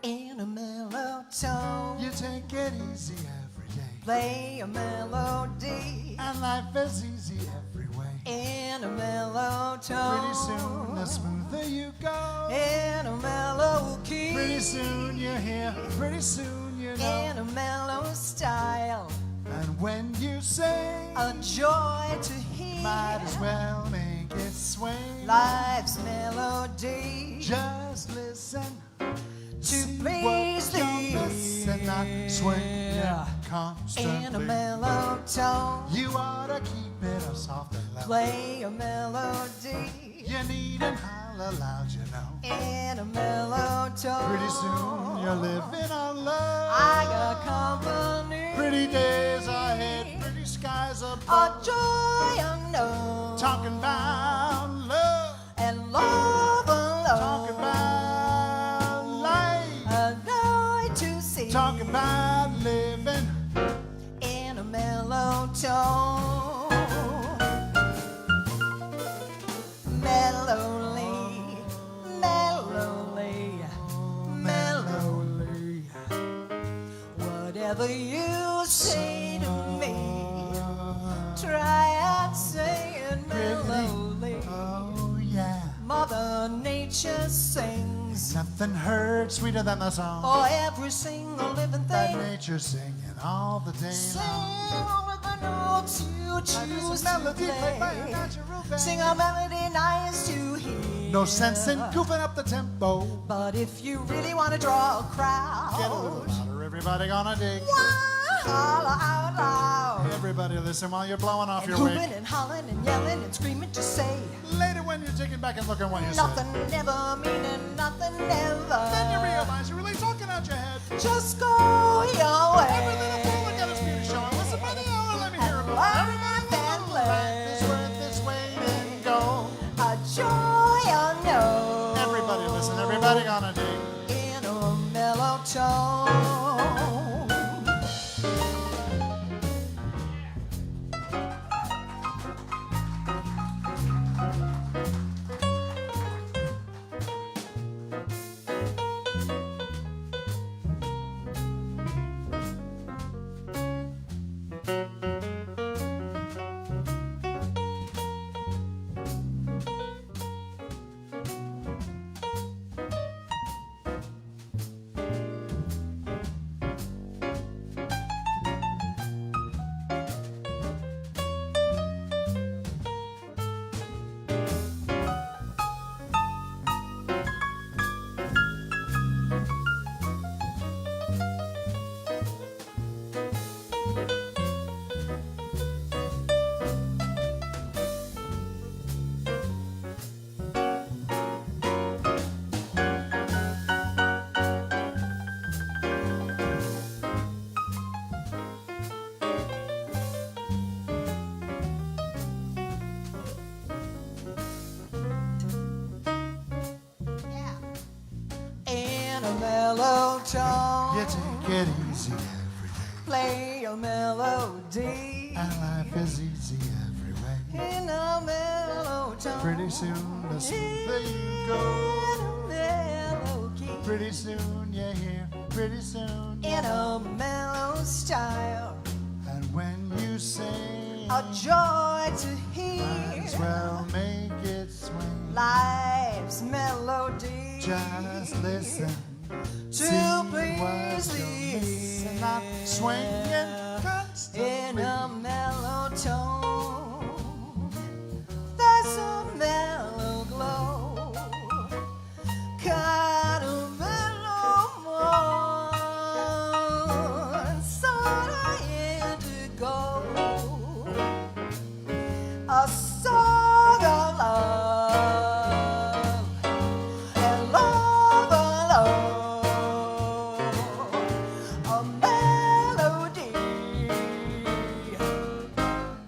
In a mellow tone, You take it easy every day. play a melody. And life is easy every way. In a mellow tone, Pretty soon, the smoother you go. in a mellow key, Pretty soon you're here. Pretty soon you know. in a mellow style, And when you sing, a joy to hear. might as well make it swing. Life's melody Just listen to see please what you're missing, not swing thee. constantly. In a mellow tone, You ought to keep it up soft and low. play a melody. You need and holler loud, you know. In a mellow tone, Pretty soon you're living on love. I got company. Pretty days ahead, pretty skies A above. joy unknown. Talking about love, and love alone. talking about life, A night to see. talking about living. In a mellow tone. Mellowly, mellowly, mellowly. Whatever you say to me, try and say it mellowly. Oh yeah, Mother Nature sings nothing hurts sweeter than the song for every single living that thing. nature's singing all the day Sing long. all of the notes you And choose this to melody played by a play. natural band. Sing a melody nice to hear. No sense in goofing up the tempo. But if you really want to draw a Get a crowd, little louder, everybody gonna dig. holler out loud. Everybody listen while you're blowing off And your hooping wig. and hollering and yelling and screaming to say Later when you're taking back and looking what you nothing said. never meaning nothing never. Then you realize you're really talking out your head. Just go your way. Every little fool will get his beauty show. Listen by the hour, let me hear And it. laugh Everybody and know life is worth its weight in gold. A joy unknown. Everybody listen, everybody gonna dig. In a mellow tone. in a mellow tone. You take it easy every day. Play a melody And life is easy every way. in a mellow tone. Pretty soon the smoother you go. In a mellow key. Pretty soon you're here. Pretty soon you're In a mellow style. And when you sing, A joy to hear. might as well make it swing. Life's melody. Just listen. To See please what you're missing. I'm swinging in constantly. a mellow tone. There's a mellow glow. Kind of mellow morn. Sort of indigo. A song of love. And love alone. A melody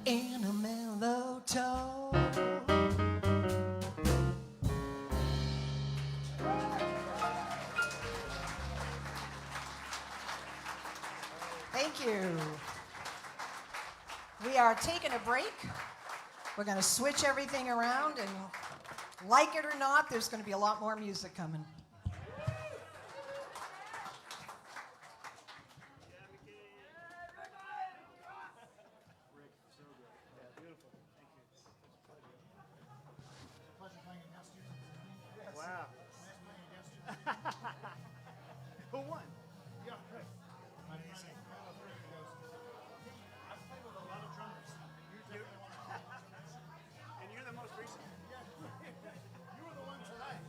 in a mellow tone. Thank you. We are taking a break. We're going to switch everything around, and like it or not, there's going to be a lot more music coming. Wow. Who won? Yeah, right. What do you say? I've played with a lot of drummers. And you're the most recent. You were the one tonight.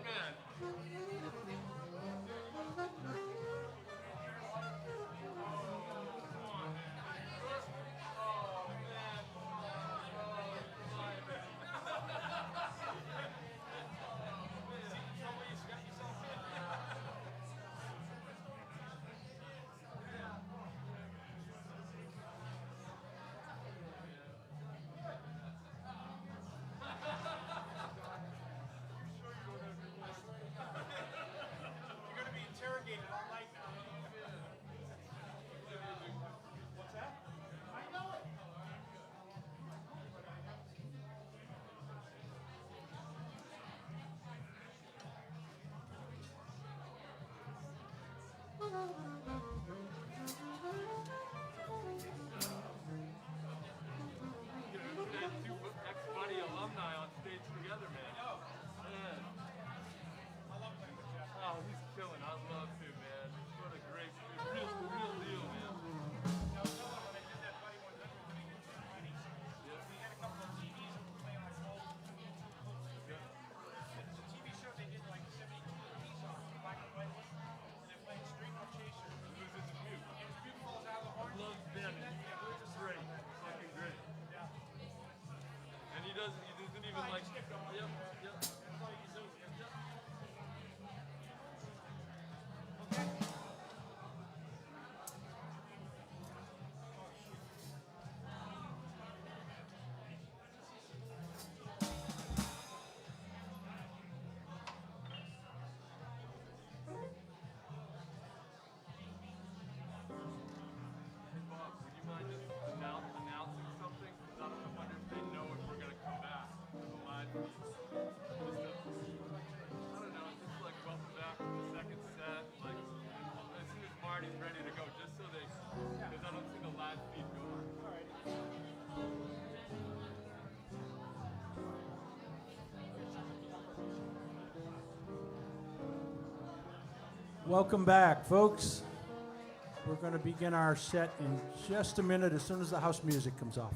You're going to be interrogated all night now. What's that? I know it. Two ex-buddy alumni on stage together, man. Man. Oh, he's killing. I love him, man. What a great, real deal, man. Love Ben. Great. Fucking great. And he doesn't even like. Yep. Bob, would you mind just announcing something? 'Cause I don't wonder if they know if we're gonna come back to the live feed. I don't know, just like welcome back to the second set. Like as soon as Marty's ready to go, just so they, because I don't see the live feed going. Welcome back, folks. We're going to begin our set in just a minute as soon as the house music comes off.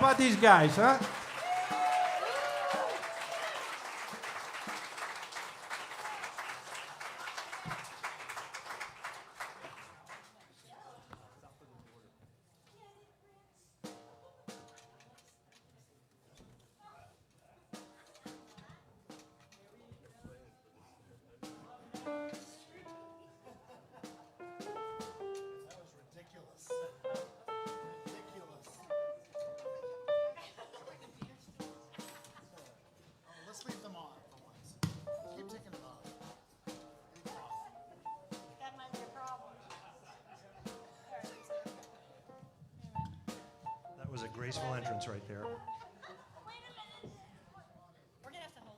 about these guys, huh? Let's leave them on for once. Keep taking them off. That might be a problem. That was a graceful entrance right there. We're gonna have to hold.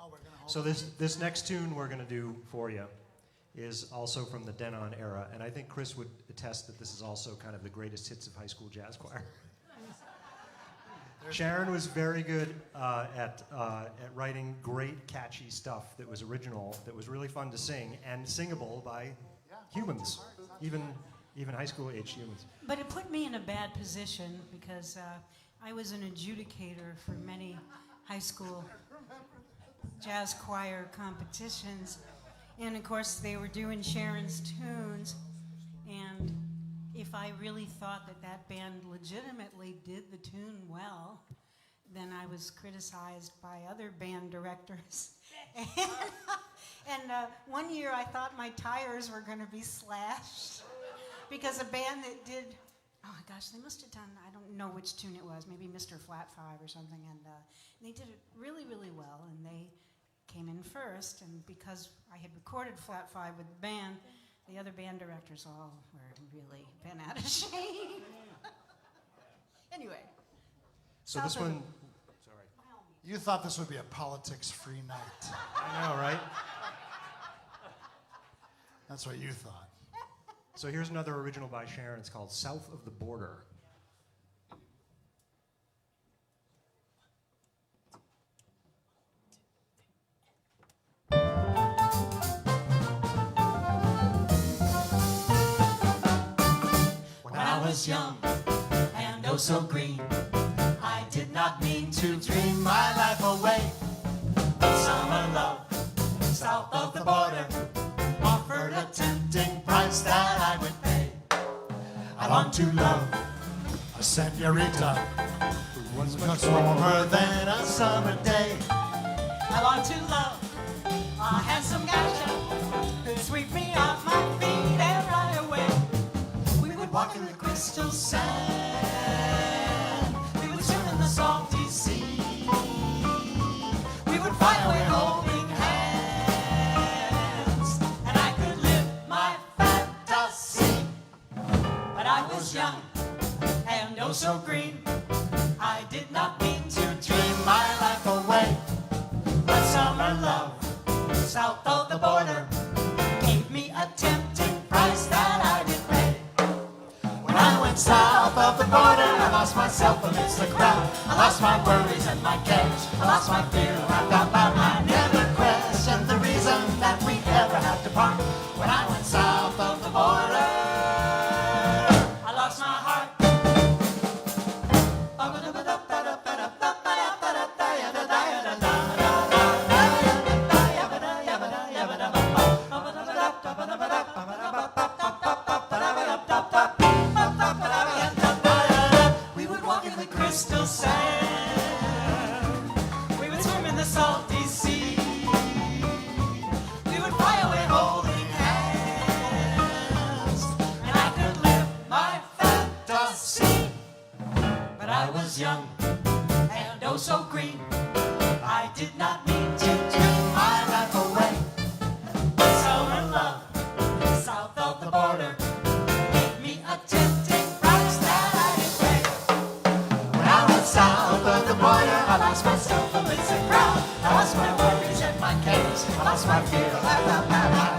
Oh, we're gonna hold. So this next tune we're going to do for you is also from the Denon era, and I think Chris would attest that this is also kind of the greatest hits of high school jazz choir. Sharon was very good at writing great, catchy stuff that was original, that was really fun to sing, and singable by humans, even high school age humans. But it put me in a bad position because I was an adjudicator for many high school jazz choir competitions. And of course, they were doing Sharon's tunes. And if I really thought that that band legitimately did the tune well, then I was criticized by other band directors. And one year I thought my tires were going to be slashed because a band that did, oh my gosh, they must have done, I don't know which tune it was, maybe Mr. Flat Five or something, and they did it really, really well, and they came in first, and because I had recorded Flat Five with the band, the other band directors all were really bent out of shape. Anyway. So this one, sorry. You thought this would be a politics-free night. I know, right? That's what you thought. So here's another original by Sharon. It's called South of the Border. When I was young and oh so green, I did not mean to dream my life away. But summer love, south of the border, offered a tempting price that I would pay. I long to love a senorita who was much warmer than a summer day. I long to love a handsome gaucho who'd sweep me off my feet and right away. We would walk in the crystal sand, we would swim in the salty sea, we would fly away holding hands, and I could live my fantasy. But I was young and oh so green, I did not mean to dream my life away. But summer love, south of the border, gave me a tempting price that I did pay. When I went south of the border, I lost myself amidst the crowd. I lost my worries and my cares, I lost my fear, I found out I never questioned the reason that we ever had to part. When I went south of the border, I lost my heart. We would walk in the crystal sand, we would swim in the salty sea, we would fly away holding hands, and I could live my fantasy. But I was young and oh so green, I did not mean to dream my life away. Summer love, south of the border, gave me a tempting price that I did pay. When I went south of the border, I lost myself amidst the crowd. I lost my worries and my cares, I lost my fear, I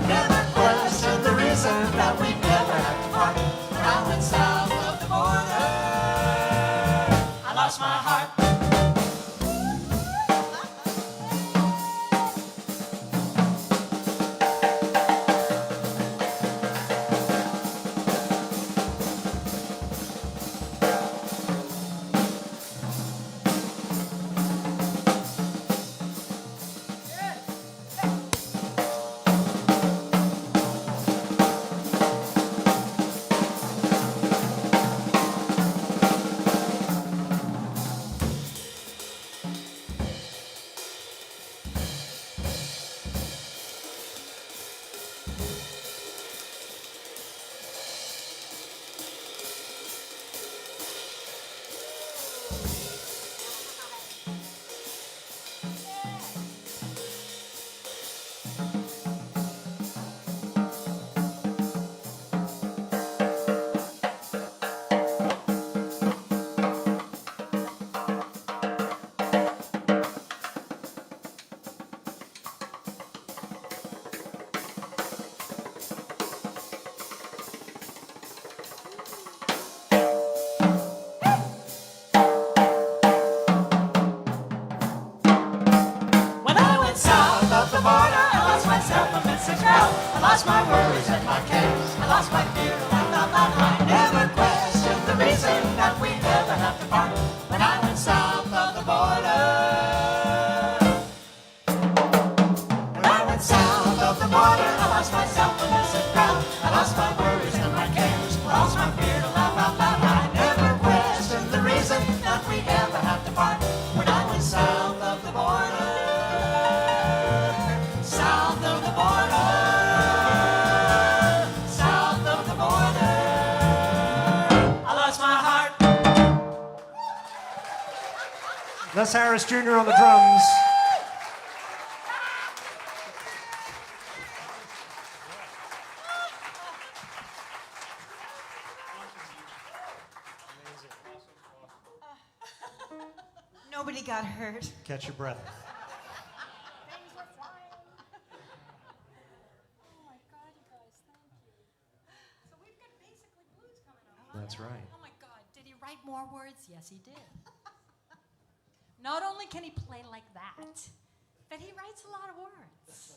never questioned the reason that we never had to part. When I went south of the border, I lost my heart. myself a missing crowd. I lost my worries and my cares. I lost my fear of I never questioned the reason that we never have to part. When I went south of the border, when I went south of the border, I lost myself a missing crowd. I lost my worries and my cares. I lost my fear to laugh out loud. I never questioned the reason that we ever have to part. When I went south of the border, south of the border, south of the border, I lost my heart. Les Harris Jr. on the drums. Nobody got hurt. Catch your breath. Things were flying. Oh my God, you guys, thank you. So we've got basically blues coming up. That's right. Oh my God, did he write more words? Yes, he did. Not only can he play like that, but he writes a lot of words.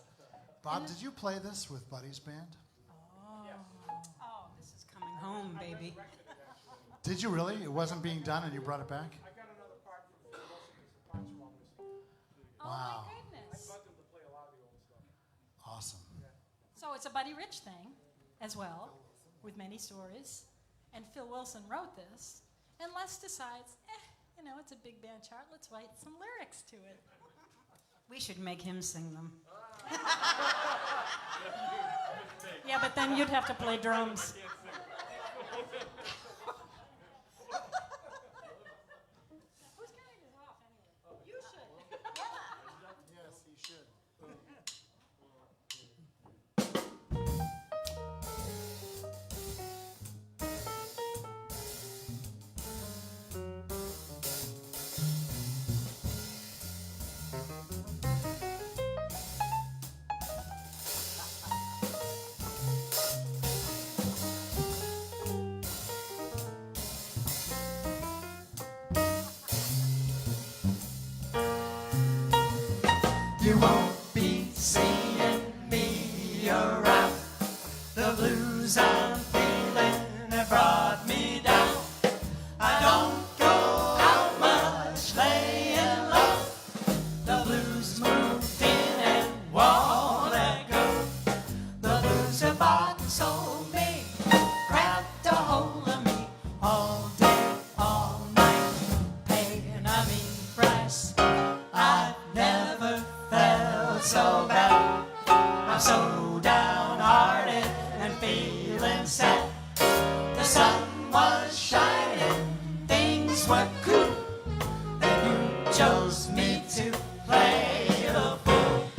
Bob, did you play this with Buddy's band? Oh, this is coming home, baby. Did you really? It wasn't being done and you brought it back? I got another part for Phil Wilson. He's a parts while missing. Oh Wow. my goodness. I got them to play a lot of the old stuff. Awesome. So it's a Buddy Rich thing as well, with many stories. And Phil Wilson wrote this. And Les decides, you know, it's a big band chart. Let's write some lyrics to it. We should make him sing them. Yeah, but then you'd have to play drums. Who's carrying this off anyway? You should. Yes, he should. You won't be seeing me around. The blues I'm feeling have brought me down. I don't go out much laying low. The blues moved in and won't let go. The blues have bought and sold me, grabbed a hold of me all day, all night, paying a mean price. I've never felt so bad. I'm so downhearted and feeling sad. The sun was shining, things were cool. Then you chose me to play the fool.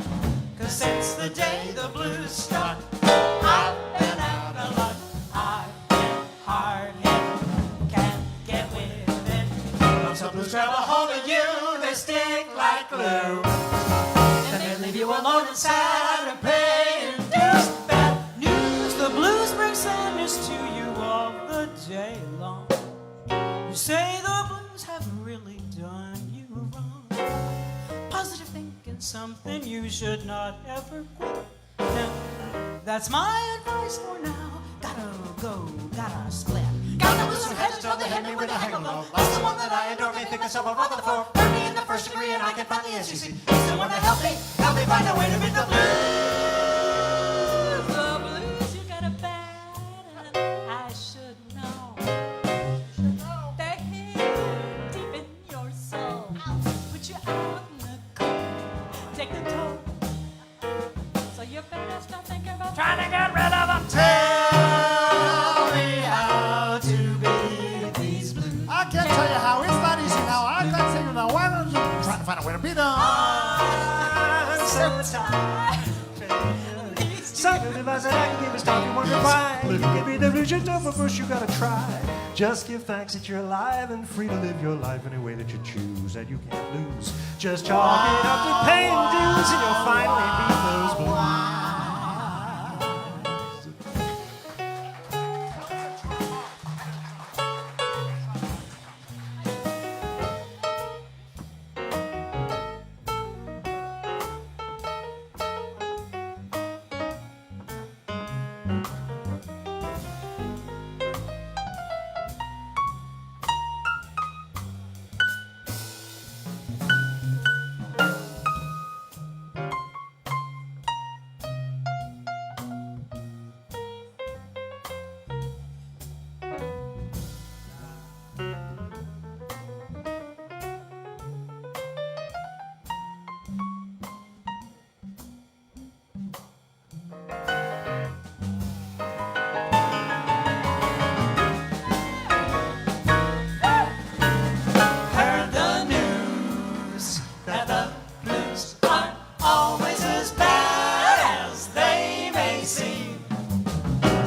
'Cause since the day the blues struck, I've been out of luck. I've been hard-hit, can't get with it. Once the blues grab a hold of you, they stick like glue. And they leave you alone and sad and paying dues. Bad news, the blues bring sadness to you all the day long. You say the blues haven't really done you wrong. Positive thinking something you should not ever quit. Now, that's my advice for now. Gotta go, gotta split. Gotta lose some heads until they hit me with a heck of a lost someone that I adore me, think myself a brother for. Hurt me in the first degree and I can find the SEC. He's the one to help me find a way to beat the blues. The blues, you got a bad, and I should know. They hit deep in your soul. Put you out in the cold. Take the toll. So you better start thinking about trying to get rid of them. Tell me how to beat these blues. I can't tell you how. It's not easy now. I can't tell you now. Why don't you try to find a way to beat them? I'm so tired. Something about that I can give a stop. You wonder why. You give me the blues, you know, but first you gotta try. Just give thanks that you're alive and free to live your life in a way that you choose, that you can't lose. Just chalk it up to paying dues and you'll finally beat those blues.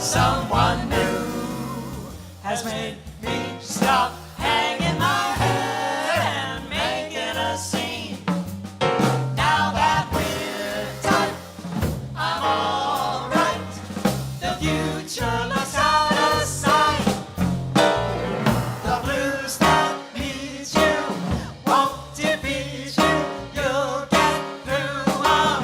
someone new has made me stop hanging my head and making a scene. Now that we're tight, I'm all right. The future looks out of sight. The blues that beat you won't defeat you. You'll get through 'em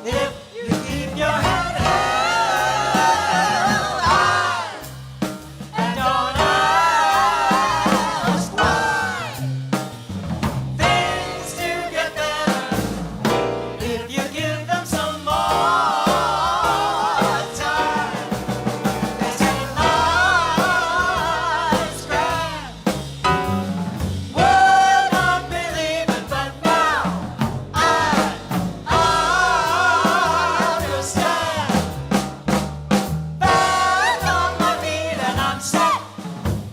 if you keep your head held high. And don't ask why. Things do get better if you give them some more time. They say life's grand. Would not believe it, but now I understand. Back on my feet and I'm set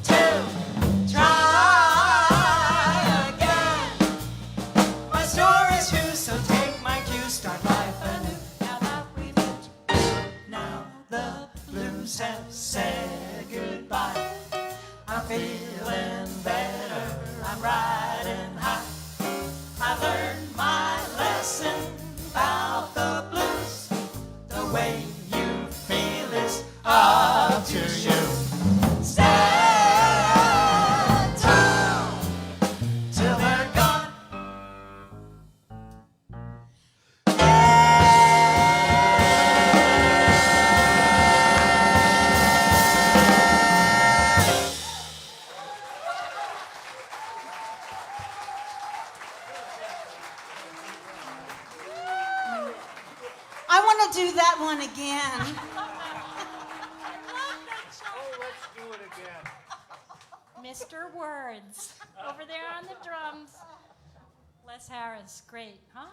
to try again. My story's true, so take my cue, start life anew. Now that we've met, now the blues have said goodbye. I'm feeling better, I'm riding high. I learned my lesson about the blues. The way you feel is up to you. Stand tall till they're gone. I want to do that one again. Mr. Words over there on the drums. Les Harris, great, huh?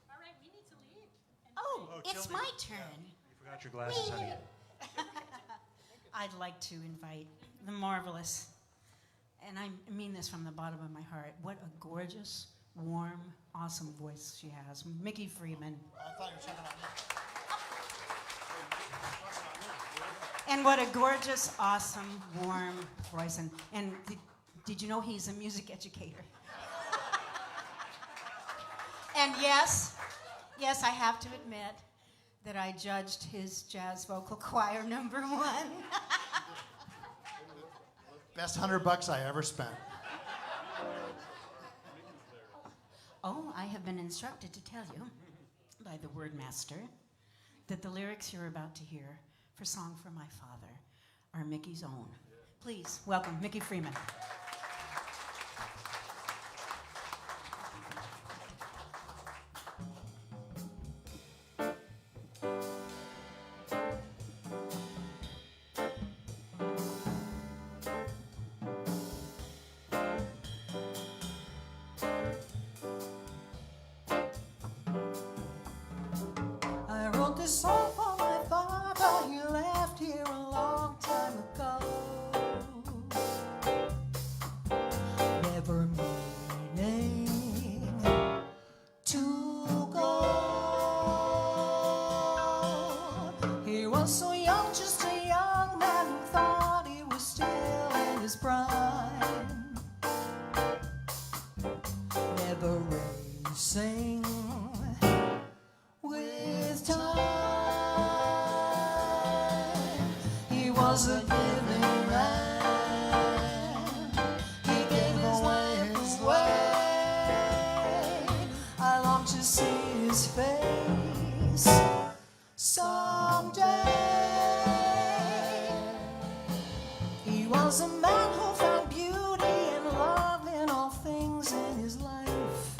All right, we need to leave. Oh, Oh, it's Tilly. my turn. You forgot your glasses, honey. I'd like to invite the marvelous, and I mean this from the bottom of my heart, what a gorgeous, warm, awesome voice she has. Mickey Freeman. And what a gorgeous, awesome, warm voice. And did you know he's a music educator? And yes, I have to admit that I judged his jazz vocal choir number 1. Best $100 I ever spent. Oh, I have been instructed to tell you by the word master that the lyrics you're about to hear for Song for My Father are Mickey's own. Please welcome Mickey Freeman. I wrote this song for my father. He left here a long time ago. Never meaning to go. He was so young, just a young man who thought he was still in his prime. Never racing with time. He was a giving man. He gave away his way. I long to see his face someday. He was a man who found beauty and love in all things in his life.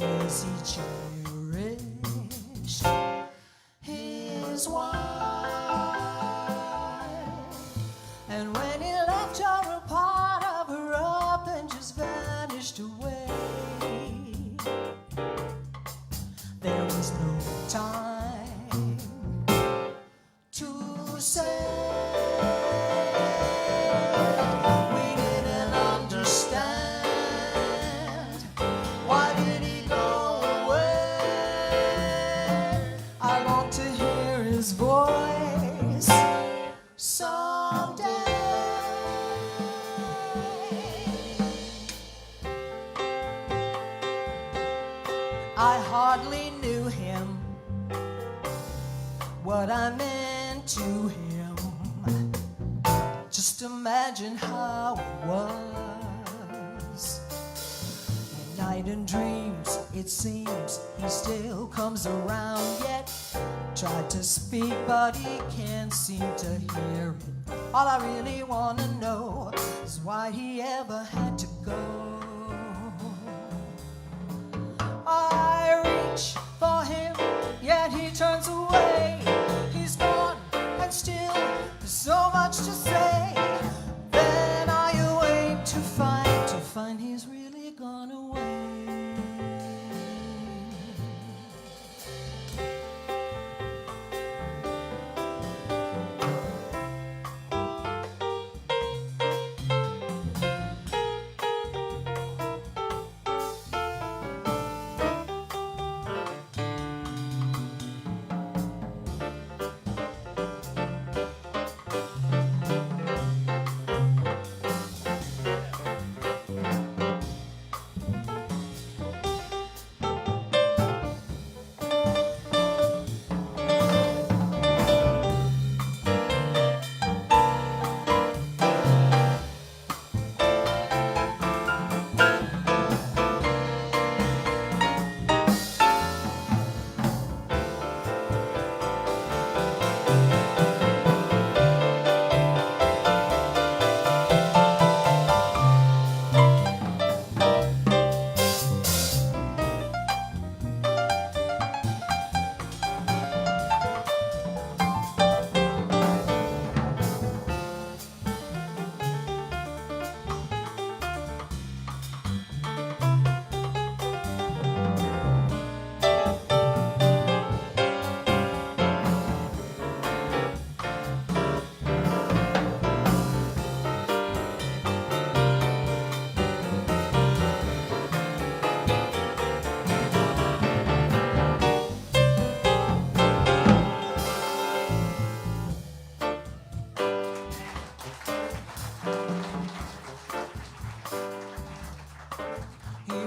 As he cherished his wife, and when he left her, a part of her up and just vanished away. I hardly knew him, what I meant to him. Just imagine how it was. At night and dreams, it seems he still comes around yet. Tried to speak, but he can't seem to hear it. All I really want to know is why he ever had to go. I reach for him, yet he turns away. He's gone, and still there's so much to say. Then I awake to find he's really gone away.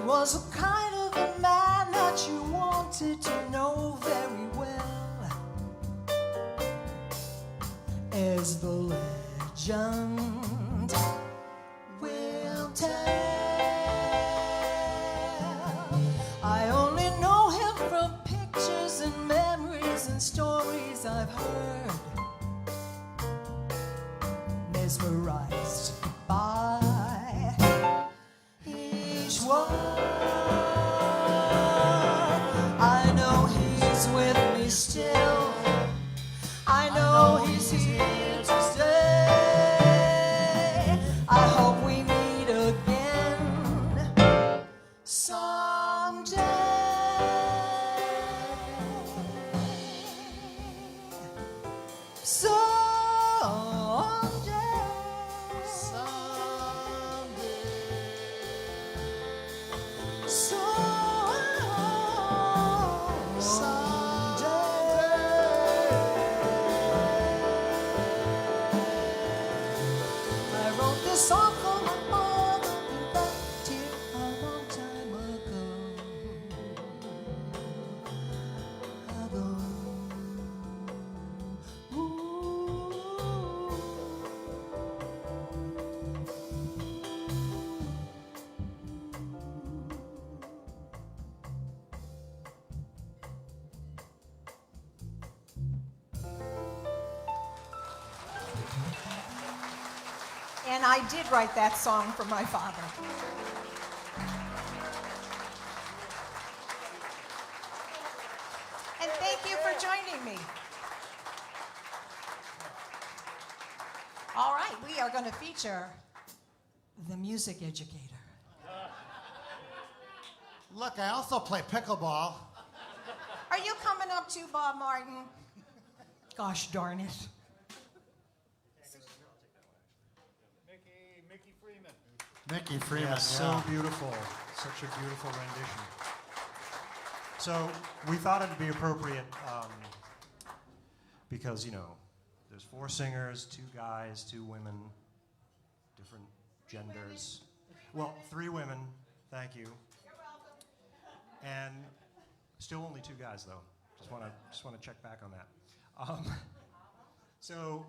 Was a kind of a man that you wanted to know very well, as the legend will tell. I only know him from pictures and memories and stories I've heard, mesmerized by each one. Still, I know he's here to stay. I hope we meet again someday. Song for my mother who left here a long time ago. And I did write that song for my father. And thank you for joining me. All right, we are going to feature the music educator. Look, I also play pickleball. Are you coming up too, Bob Martin? Gosh darn it. Mickey Freeman, Yeah, so beautiful. Such a beautiful rendition. So we thought it'd be appropriate because, you know, there's 4 singers, 2 guys, 2 women, different genders. Well, 3 women, thank you. And Still only 2 guys, though. Just want to check back on that. So,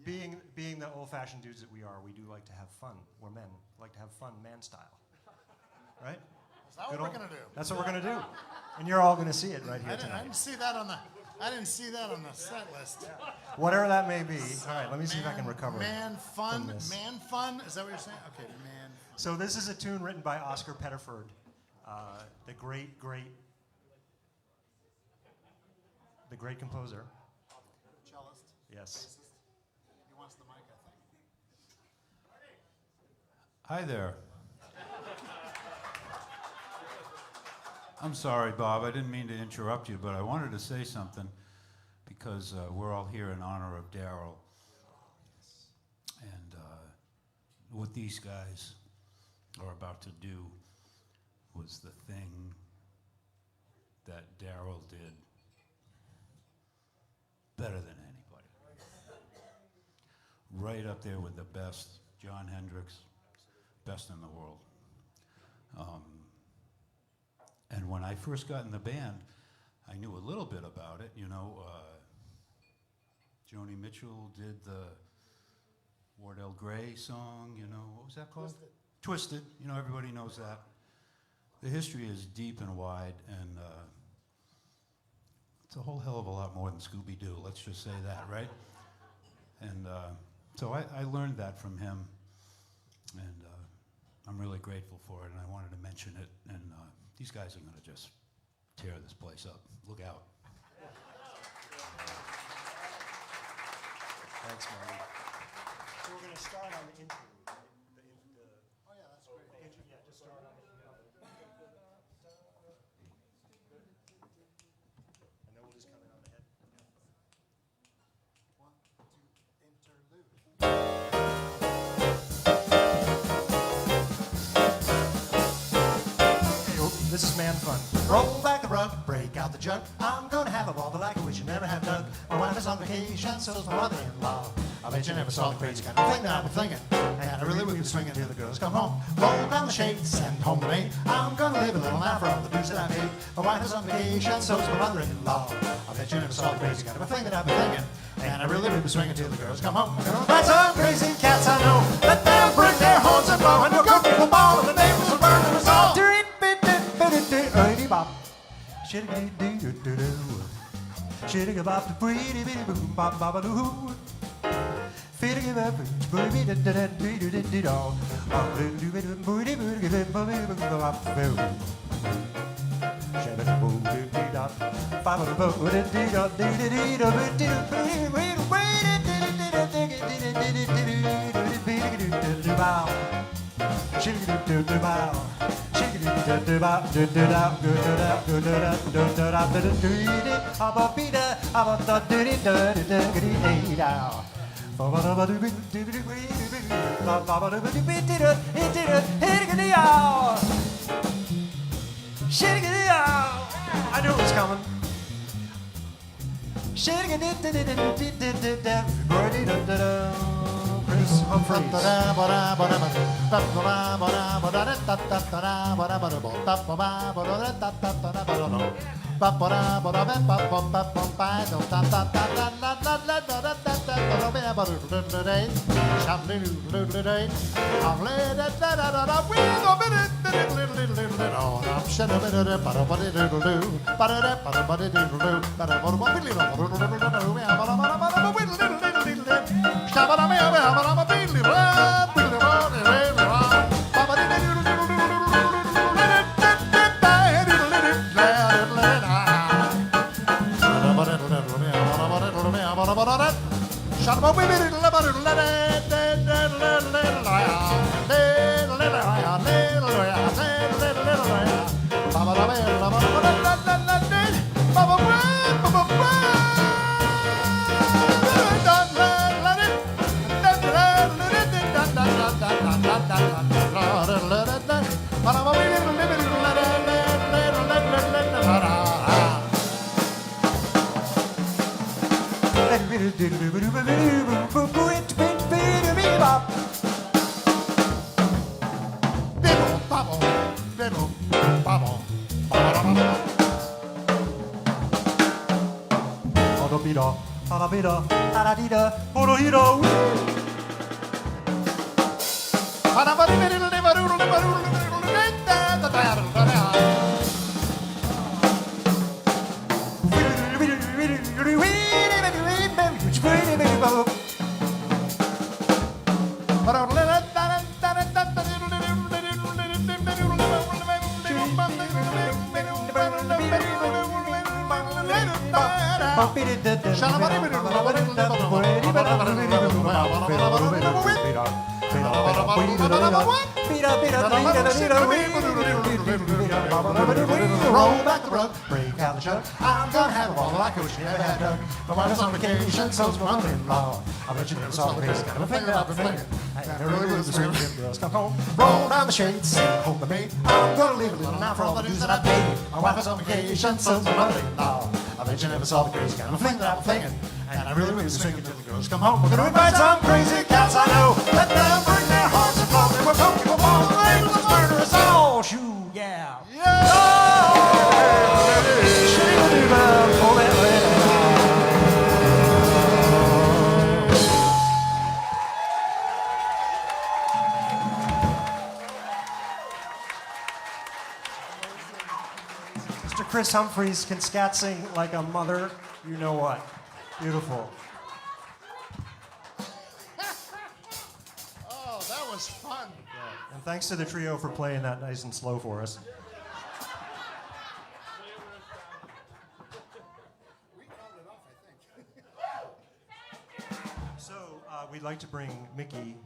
being the old-fashioned dudes that we are, we do like to have fun. We're men. Like to have fun, man style. Right? Is that what we're gonna do? That's what we're gonna do. And you're all gonna see it right here I tonight. didn't see that on the. I didn't see that on the set list. Whatever that may be. All right, let me see if I can recover. Man fun, from this. man fun. Is that what you're saying? Okay, man. So this is a tune written by Oscar Pettiford, the great composer. Cellist. Yes. He wants the mic, I think. Hi there. I'm sorry, Bob. I didn't mean to interrupt you, but I wanted to say something because we're all here in honor of Darryl. And what these guys are about to do was the thing that Darryl did better than anybody. Right up there with the best, Jon Hendricks, best in the world. And when I first got in the band, I knew a little bit about it. You know, Joni Mitchell did the Wardell Gray song, you know, what was that called? Twisted. You know, everybody knows that. The history is deep and wide, and it's a whole hell of a lot more than Scooby-Doo, let's just say that, right? And so I learned that from him, and I'm really grateful for it, and I wanted to mention it, and these guys are going to just tear this place up. Look out. Thanks, Marty. So we're going to start on the intro. Oh yeah, that's great. Yeah, just start on it. And then we'll just come in on the head. One, two, interlude. This is man fun. Roll back the rug, break out the jug. I'm gonna have a ball, but like I wish you never have dug. My wife is on vacation, so's my mother-in-law. I bet you never saw the crazy kind of thing that I've been thinking. And I really will be swinging till the girls come home. Roll down the shades, send home the maid. I'm gonna live a little now for all the dues that I paid. My wife is on vacation, so's my mother-in-law. I bet you never saw the crazy kind of a thing that I've been thinking. And I really will be swinging till the girls come home. That's some crazy cats I know. Let them bring their horns and blow, and we'll go kick the ball, and the neighbors will burn us all. I knew it was coming. Chris Humphries. da, da da da da da, orohiro. Roll back the rug, break out the jug. I'm gonna have a ball like I wish you never had dug. My wife is on vacation, so's my mother-in-law. I bet you never saw the crazy kind of a thing that I've been thinking. I never really was the same girls come home. Roll down the shades, sing home the maid. I'm gonna leave a little now for all the dues that I paid. My wife is on vacation, so's my mother-in-law. I bet you never saw the crazy kind of a thing that I'm thinking. And I really was thinking till the girls come home. We're gonna invite some crazy cats I know. Let them bring their hearts and flow. They were poking for balls, the labels and murder us all. Shoo, yeah. Mr. Chris Humphreys can scat sing like a mother. You know what? Beautiful. Oh, that was fun. And thanks to the trio for playing that nice and slow for us. So we'd like to bring Mickey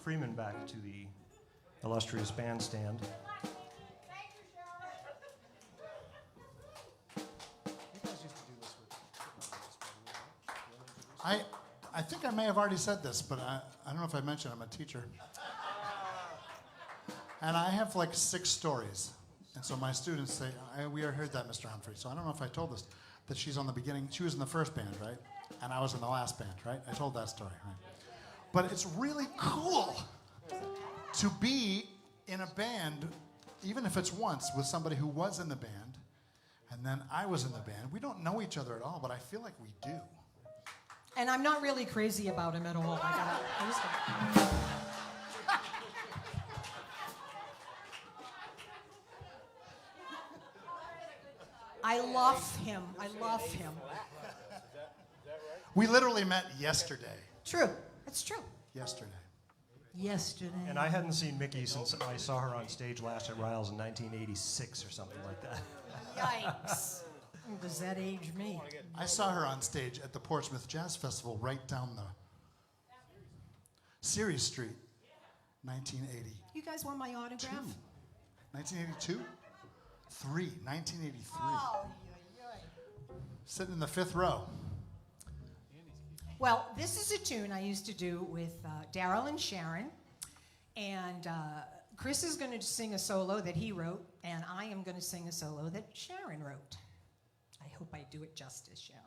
Freeman back to the illustrious bandstand. I think I may have already said this, but I don't know if I mentioned I'm a teacher. And I have like 6 stories. And so my students say, we already heard that, Mr. Humphrey. So I don't know if I told this, that she's on the beginning. She was in the first band, right? And I was in the last band, right? I told that story, right? But it's really cool to be in a band, even if it's once, with somebody who was in the band, and then I was in the band. We don't know each other at all, but I feel like we do. And I'm not really crazy about him at all. I love him. I love him. We literally met yesterday. True. It's true. Yesterday. Yesterday. And I hadn't seen Mickey since I saw her on stage last at Riles in 1986 or something like that. Yikes. Does that age me? I saw her on stage at the Portsmouth Jazz Festival right down the Ceres Street, 1980. You guys want my autograph? 1982? 1983. Oh, Sitting in the 5th row. well, this is a tune I used to do with Darryl and Sharon. And Chris is going to sing a solo that he wrote, and I am going to sing a solo that Sharon wrote. I hope I do it justice, Sharon.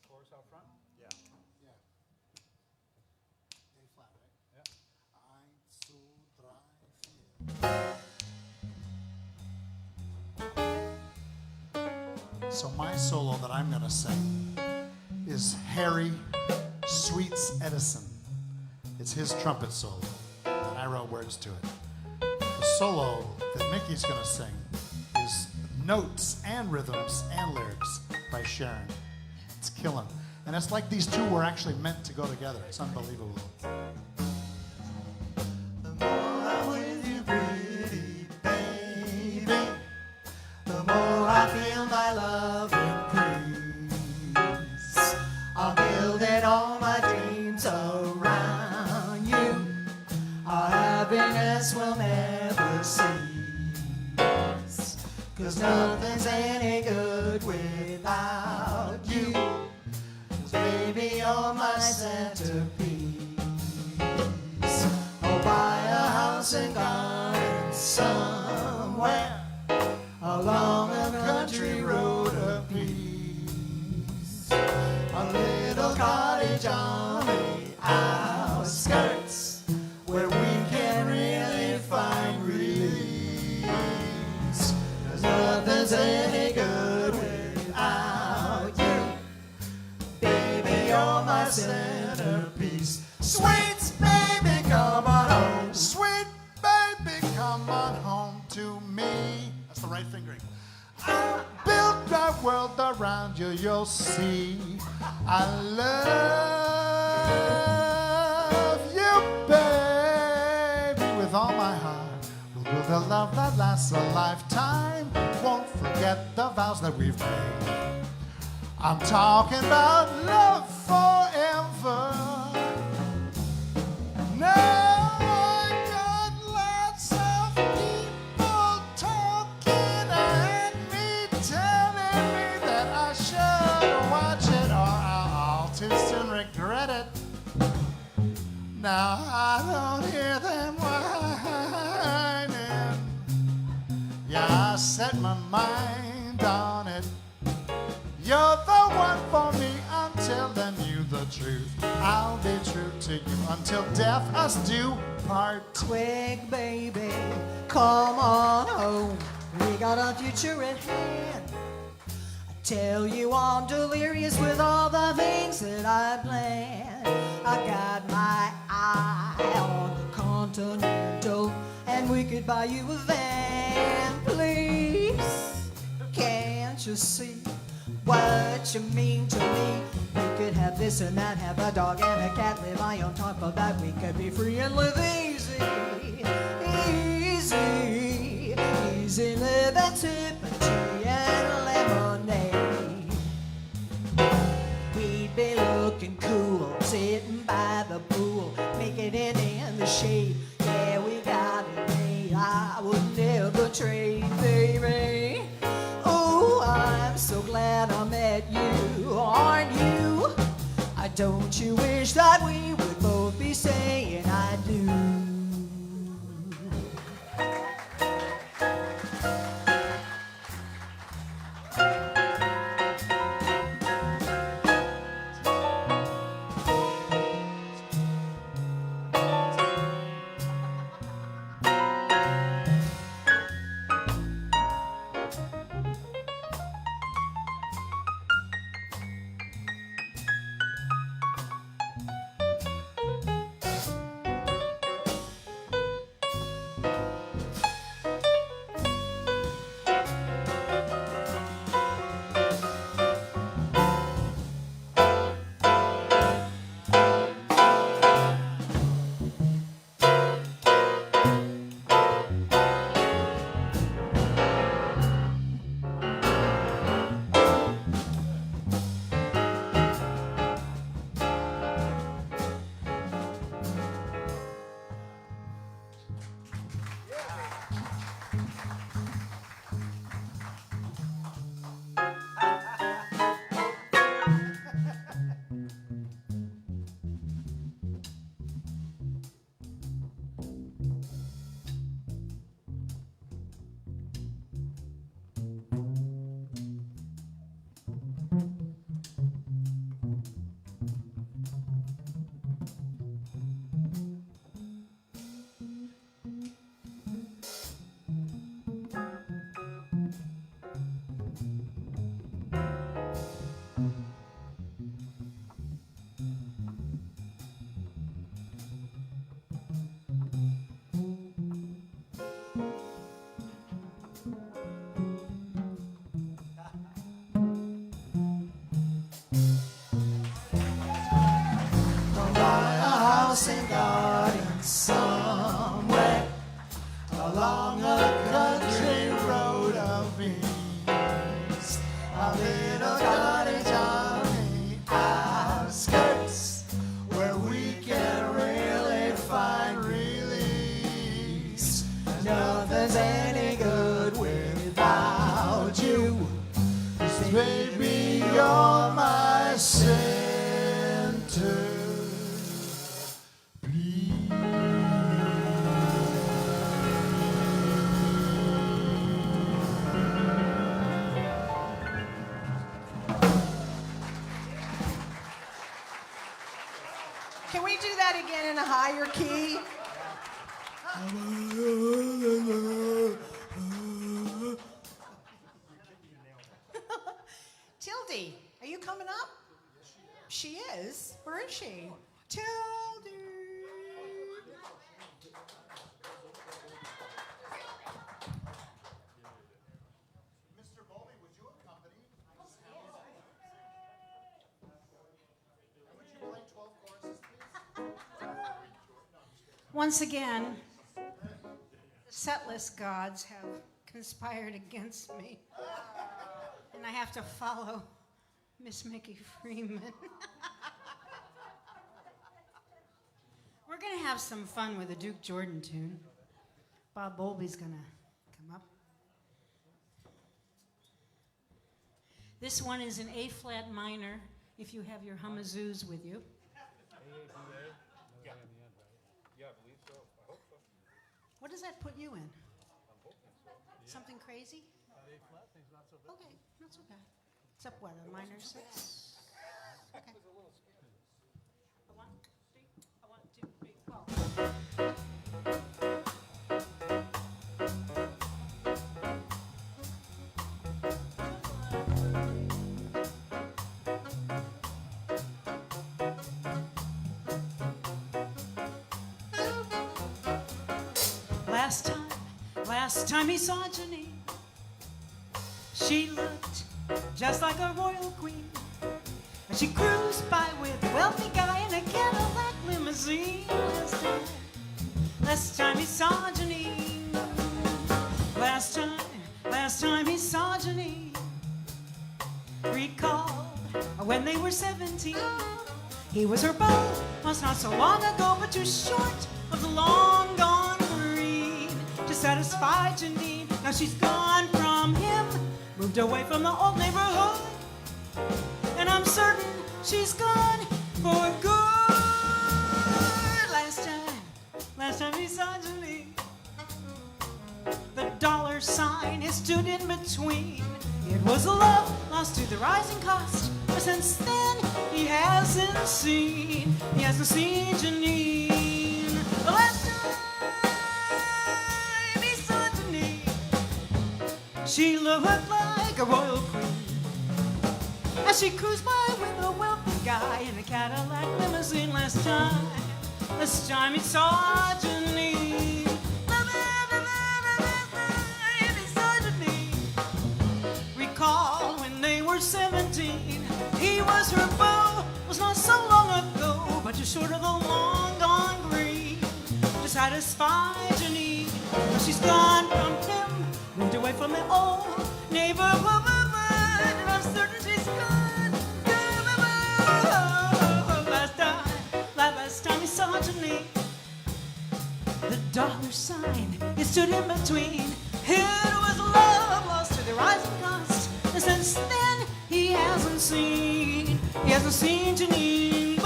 Chorus out front? Yeah. A flat, right? Yeah. So my solo that I'm going to sing is Harry Sweets Edison. It's his trumpet solo, and I wrote words to it. The solo that Mickey's going to sing is notes and rhythms and lyrics by Sharon. It's killing. And it's like these two were actually meant to go together. It's unbelievable. The more I'm with you, pretty baby, the more I feel my love increase. I'm building all my dreams around you. Our happiness will never cease. 'Cause nothing's any good without you. 'Cause baby, you're my centerpiece. Oh, buy a house and garden somewhere along a country road of peace. A little cottage on the outskirts where we can really find release. 'Cause nothing's any good without centerpiece. Sweet baby, come on home. Sweet baby, come on home to me. That's the right fingering. I built my world around you, you'll see. I love you, baby, with all my heart. We'll build a love that lasts a lifetime. Won't forget the vows that we've made. I'm talking about love forever. Now I got lots of people talking and me telling me that I should watch it or I'll too soon regret it. Now I don't hear them whining. Yeah, I set my mind on it. You're the one for me until then you the truth. I'll be true to you until death us do part. Twig, baby, come on home. We got a future at hand. I tell you I'm delirious with all the things that I planned. I got my eye on the Continental, and we could buy you a van. Please, can't you see what you mean to me? We could have this and that, have a dog and a cat, live high on top of that. We could be free and live easy, easy, easy living, sipping tea and lemonade. We'd be looking cool, sitting by the pool, making it in the shade. Yeah, we got it made. I would never trade, baby. Oh, I'm so glad I met you, aren't you? Don't you wish that we would both be saying I do? House and garden somewhere along a country road of ease. A little cottage on the outskirts where we can really find release. Nothing's any good without you. 'Cause baby, you're my center. Can we do that again in a higher key? Tildy, are you coming up? She is. Where is she? Tildy. Mr. Bowlby, would you accompany Mrs. Hamilton? And would you play 12 choruses, please? Once again, the setlist gods have conspired against me. And I have to follow Miss Mickey Freeman. We're going to have some fun with a Duke Jordan tune. Bob Bowlby's going to come up. This one is an A-flat minor, if you have your humazoos with you. Yeah, I believe so. I hope so. What does that put you in? I'm hoping so. Something crazy? A-flat thing's not so bad. Okay, not so bad. It's up what, a minor 6? Okay. A 1, 3, a 1, 2, 3, 4. Last time he saw Janine, she looked just like a royal queen. And she cruised by with a wealthy guy in a Cadillac limousine. Last time he saw Janine. Last time he saw Janine. Recalled when they were 17. He was her beau, was not so long ago, but too short of the long gone green to satisfy Janine. Now she's gone from him, moved away from the old neighborhood, and I'm certain she's gone for good. Last time he saw Janine, the dollar sign is stood in between. It was a love lost to the rising cost, but since then he hasn't seen Janine. The last time he saw Janine, she looked like a royal queen as she cruised by with a wealthy guy in a Cadillac limousine. Last time he saw Janine. Recall when they were 17. He was her beau, was not so long ago, but just short of the long gone green to satisfy Janine. Now she's gone from him, moved away from the old neighborhood, and I'm certain she's gone. Last time he saw Janine, the dollar sign is stood in between. It was love lost to the rising cost, and since then he hasn't seen Janine.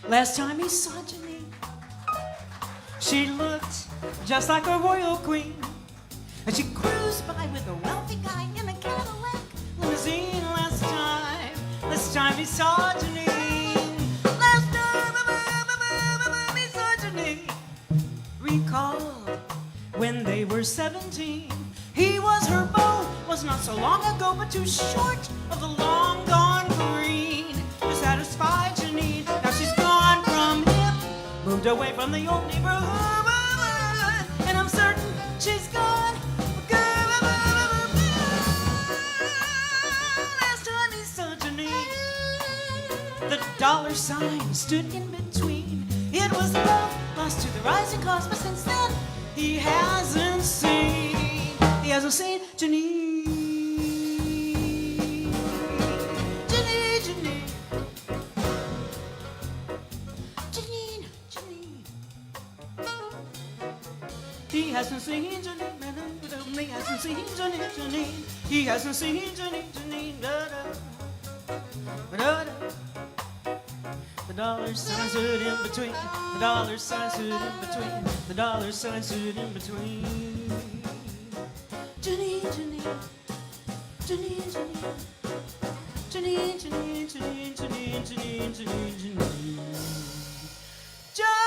Last time he saw Janine, she looked just like a royal queen. And she cruised by with a wealthy guy in a Cadillac limousine last time he saw Janine. Last time he saw Janine. Recalled when they were 17. He was her beau, was not so long ago, but too short of the long gone green to satisfy Janine. Now she's gone from him, moved away from the old neighborhood, and I'm certain she's gone. Last time he saw Janine, the dollar sign stood in between. It was love lost to the rising cost, but since then he hasn't seen Janine. He hasn't seen Janine, he hasn't seen Janine, he hasn't seen Janine, The dollar sign stood in between, the dollar sign stood in between, the dollar sign stood in between. Janine, Janine, Janine, Janine, Janine, Janine, Janine, Janine, Janine, Janine, Janine.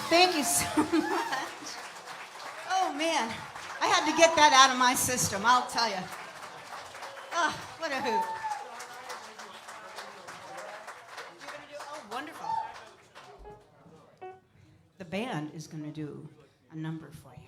Thank you so much. Oh, man. I had to get that out of my system, I'll tell you. Oh, what a hoot. You're going to do, oh, wonderful. The band is going to do a number for you.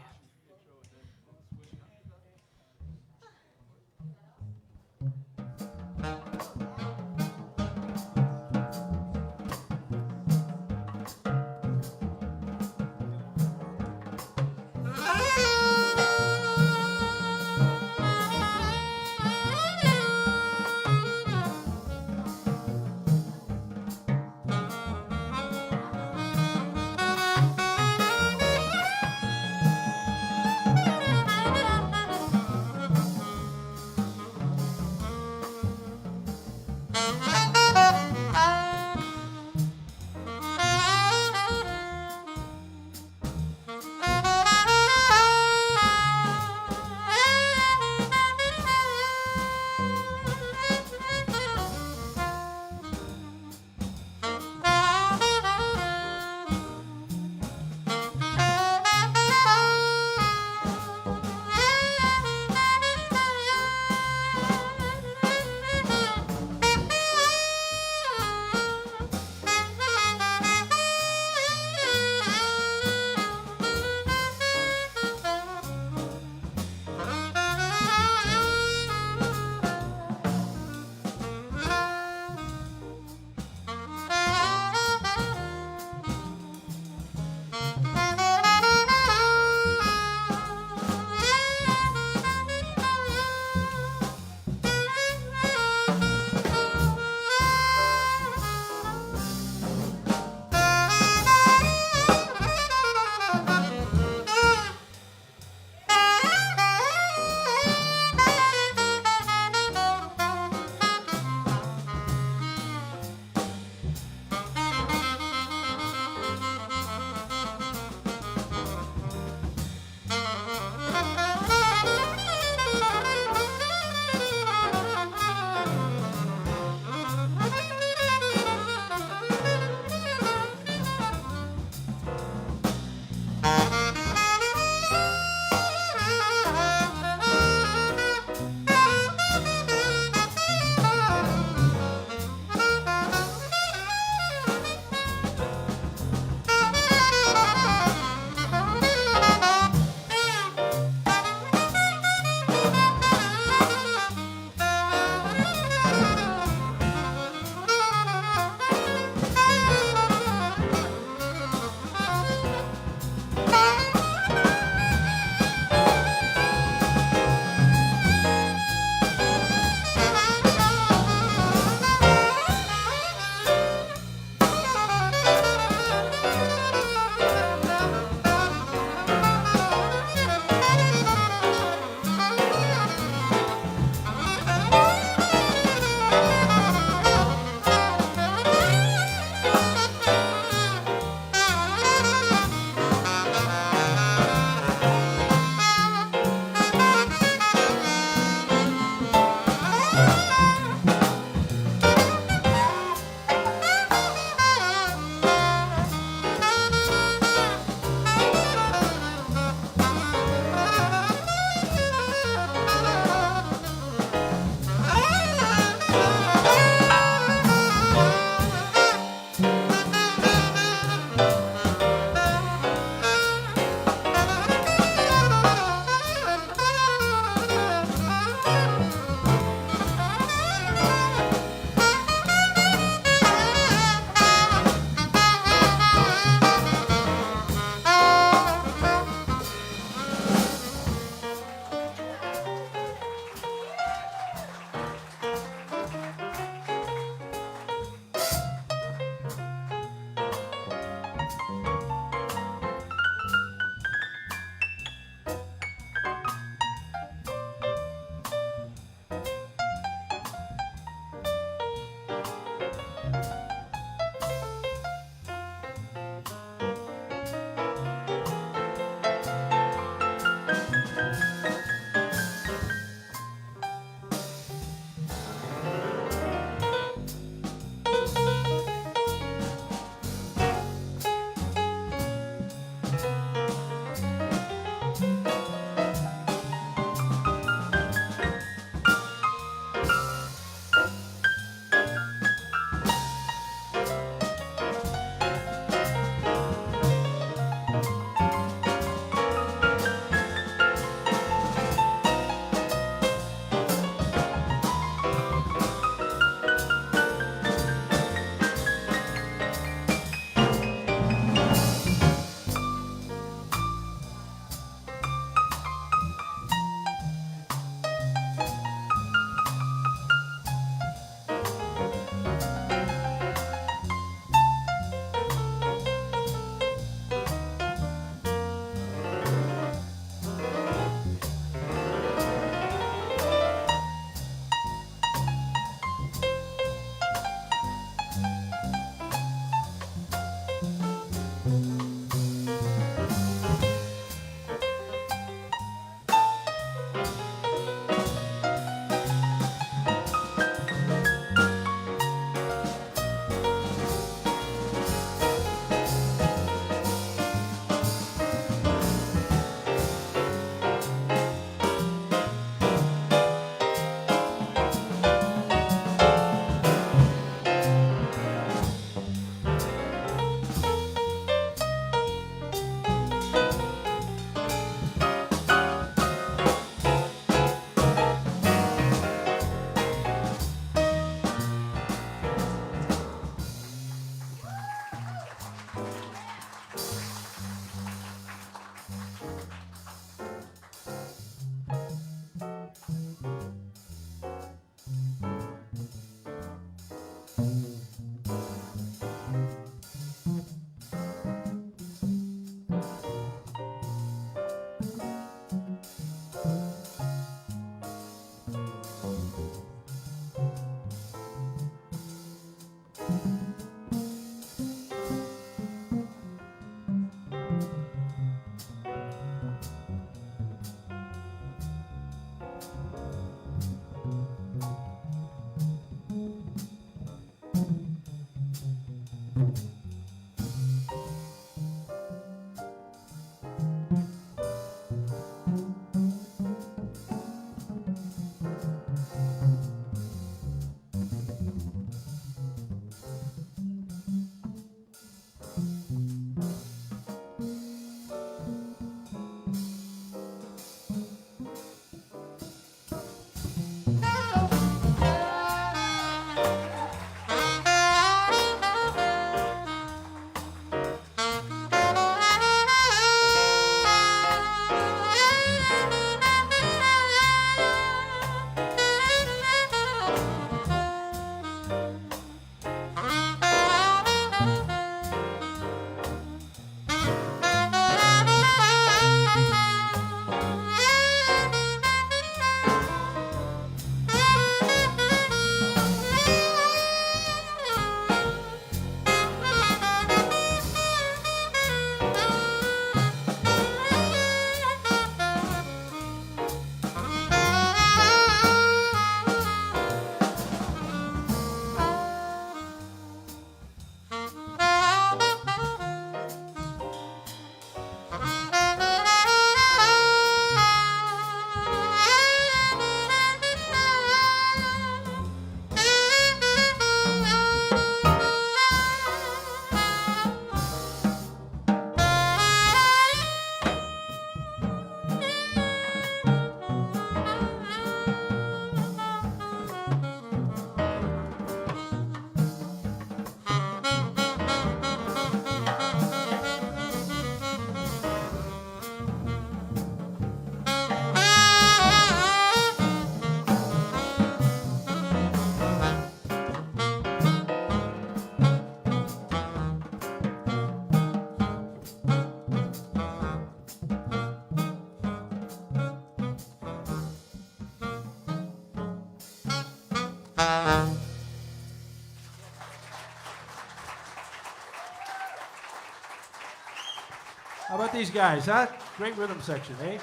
these guys, huh? Great rhythm section, eh?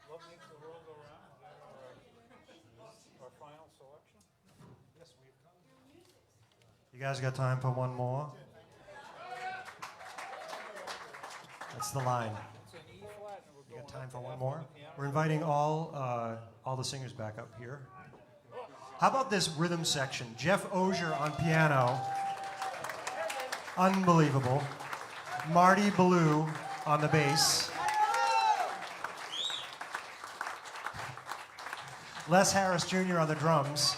Love makes the world go round. Is that our final selection? You guys got time for one more? That's the line. It's an E flat, and we're You going got time up for to one F more? on the piano. We're inviting all the singers back up here. How about this rhythm section? Jeff Ozier on piano. Unbelievable. Marty Ballou on the bass. Les Harris Jr. on the drums.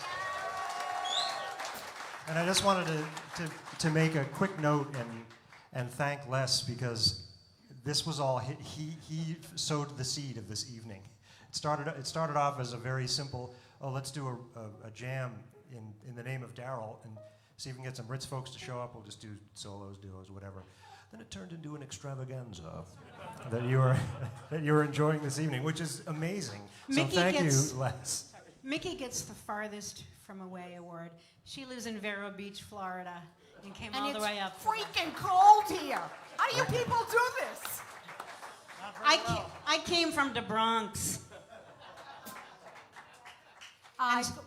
And I just wanted to make a quick note and thank Les because this was all he sowed the seed of this evening. It started off as a very simple, let's do a jam in the name of Darryl and see if we can get some Ritz folks to show up. We'll just do solos, duos, whatever. Then it turned into an extravaganza that you were enjoying this evening, which is amazing. So thank you, Les. Mickey gets the farthest from away award. She lives in Vero Beach, Florida, and came all the way up. Freaking cold here. How do you people do this? I came from the Bronx.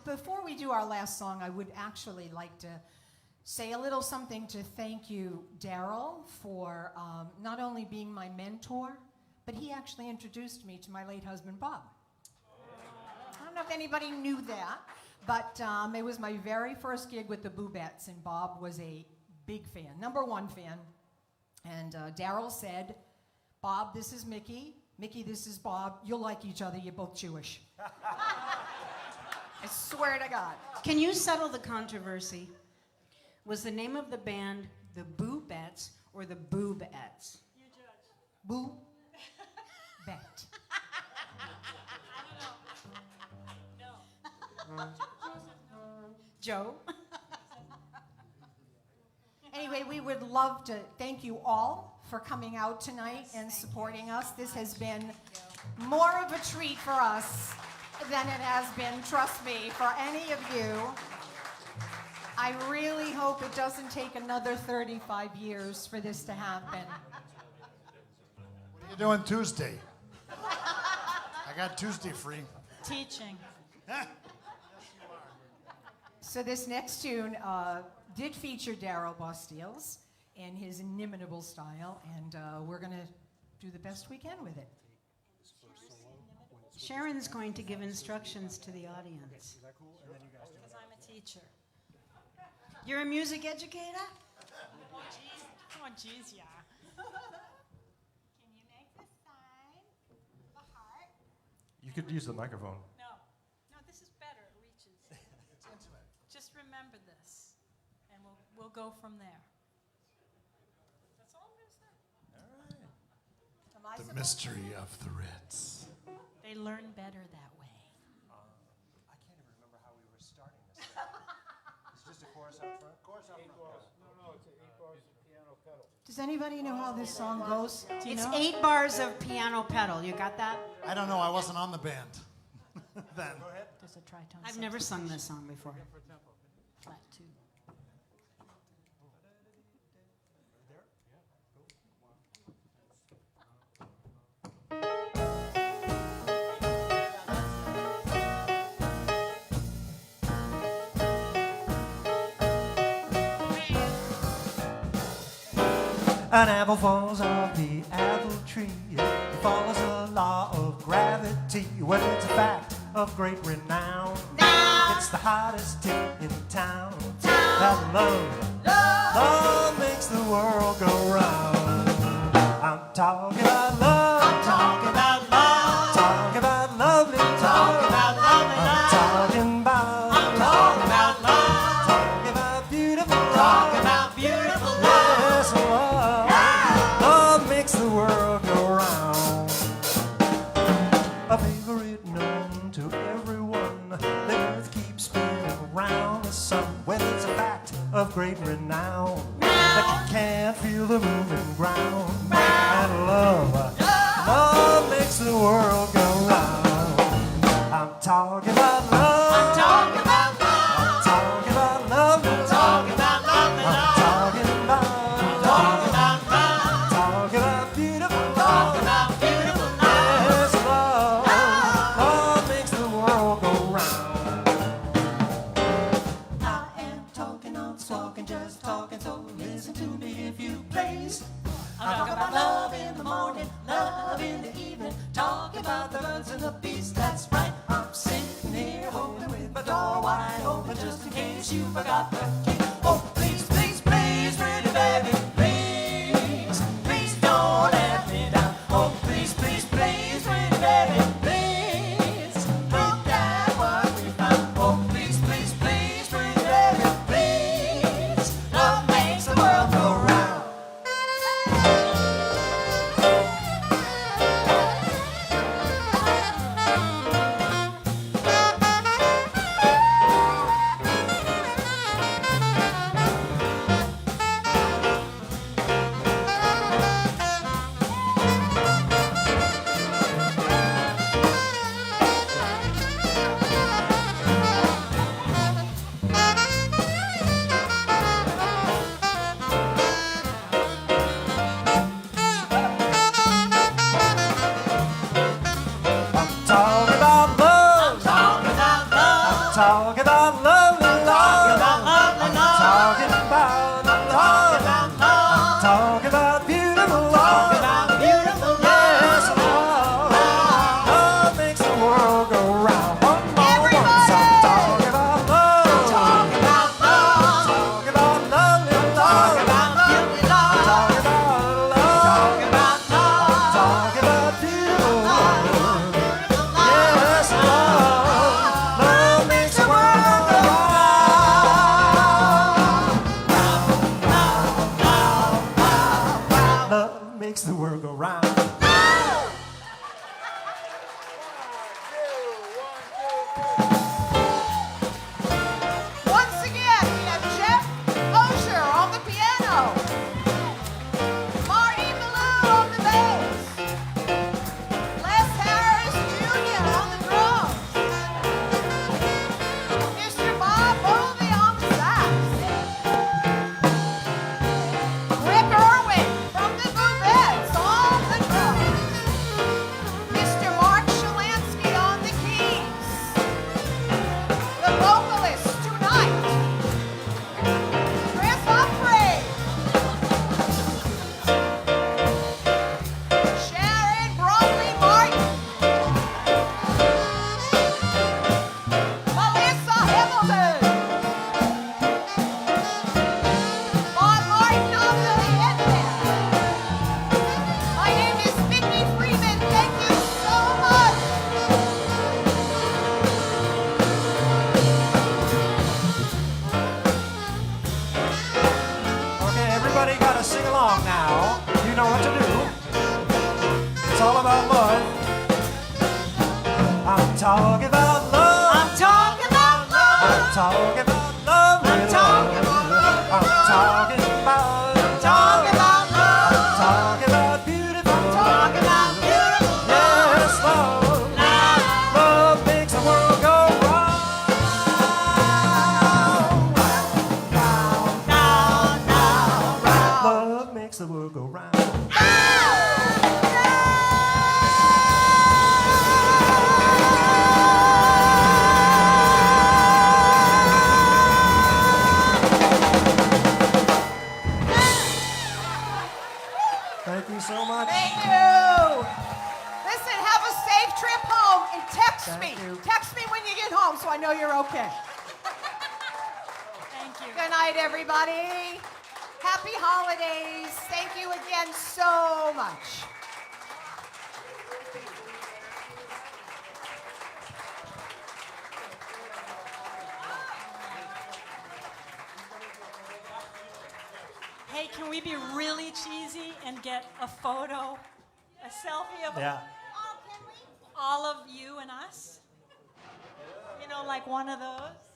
Before we do our last song, I would actually like to say a little something to thank you, Darryl, for not only being my mentor, but he actually introduced me to my late husband, Bob. I don't know if anybody knew that, but it was my very first gig with the Boobettes, and Bob was a big fan, #1 fan. And Darryl said, Bob, this is Mickey. Mickey, this is Bob. You'll like each other. You're both Jewish. I swear to God. Can you settle the controversy? Was the name of the band the Boobettes or the Boobettes? You judge. Boo. Bet. Joe? Anyway, we would love to thank you all for coming out tonight and supporting us. This has been more of a treat for us than it has been, trust me, for any of you. I really hope it doesn't take another 35 years for this to happen. What are you doing Tuesday? I got Tuesday free. Teaching. So this next tune did feature Darryl Bosteels in his inimitable style, and we're going to do the best we can with it. Sharon's going to give instructions to the audience. Because I'm a teacher. You're a music educator? Oh, geez, yeah. Can you make the sign? The heart? You could use the microphone. No, this is better. It reaches. It's intimate. Just remember this, and we'll go from there. That's all I'm going to say. The mystery of the Ritz. They learn better that way. I can't even remember how we were starting this. It's just a chorus up front? Chorus up front. No, it's 8 bars of piano pedal. Does anybody know how this song goes? Do you It's know? 8 bars of piano pedal. You got that? I don't know. I wasn't on the band then. There's a tritone. I've never sung this song before. flat two. An apple falls off the apple tree. It follows the law of gravity. Well, it's a fact of great renown. It's the hottest tip in town. That love makes the world go round. I'm talking about love. I'm talking about love. Talking about lovely love. Talking about lovely love. Talking about love. Talking about beautiful love. Talking about beautiful love. Yes, love. Love makes the world go round. A favorite known to everyone. The earth keeps spinning around the sun. Well, it's a fact of great renown that you can't feel the moving ground. And love makes the world go round. I'm about love. I'm talking about love. Talking about love. Talking about love and love. Talking about Talking about love. Talking about beautiful love. Talking about beautiful love. Yes, love. Love makes the world go round. I am talking, I'm talking, just talking, so listen to me if you please. I'm talking about love in the morning, love in the evening, talking about the birds and the bees. That's right, I'm sitting here holding with my door wide open just in case you forgot the key. Oh, please, please, please, pretty baby, please, please don't let me down. Oh, please, please, please, pretty baby, please, look at what we found. Oh, please, please, please, pretty baby, please, love makes the world go round. Talking about love. Talking about love. Talking about love and Talking about love. love and love. Talking about Talking love. about love. Talking about beautiful Talking love. about beautiful Yes, love. love. Love makes the world go round. One more Everybody! time. Talking about love. Talking about love. Talking about love and Talking love. about beauty love. Talking about love. Talking about love. Talking about beautiful love. Beautiful love. Yes, love. Love makes the world go round. Love makes the world go round. Once again, we have Jeff Osher on the piano, Marty Ballou on the bass, Les Harris Jr. on the drums, Mr. Bob Bovey on the sax, Rick Irwin from the Bouvettes on the drums, Mr. Mark Shalansky on the keys. The vocalist tonight, Chris Humphrey, Sharon Bromley Martin, Melissa Hamilton, Bob Martin on the headband. My name is Vicki Freeman. Thank you so much. Okay, everybody gotta sing along now. You know what to do. It's all about love. I'm talking about love. I'm talking about love. I'm talking about love. I'm talking about love. I'm talking about. Talking about love. Talking about beautiful. Talking about beautiful love. Yes, love. Love. Love makes the world go round. Love makes the world go round. Thank you so much. Thank you. Listen, have a safe trip home and text me. Thank you. Text me when you get home so I know you're okay. Thank you. Good night, everybody. Happy holidays. Thank you again so much. Hey, can we be really cheesy and get a photo, a selfie of Yeah. all of you and us? You know, like one of those.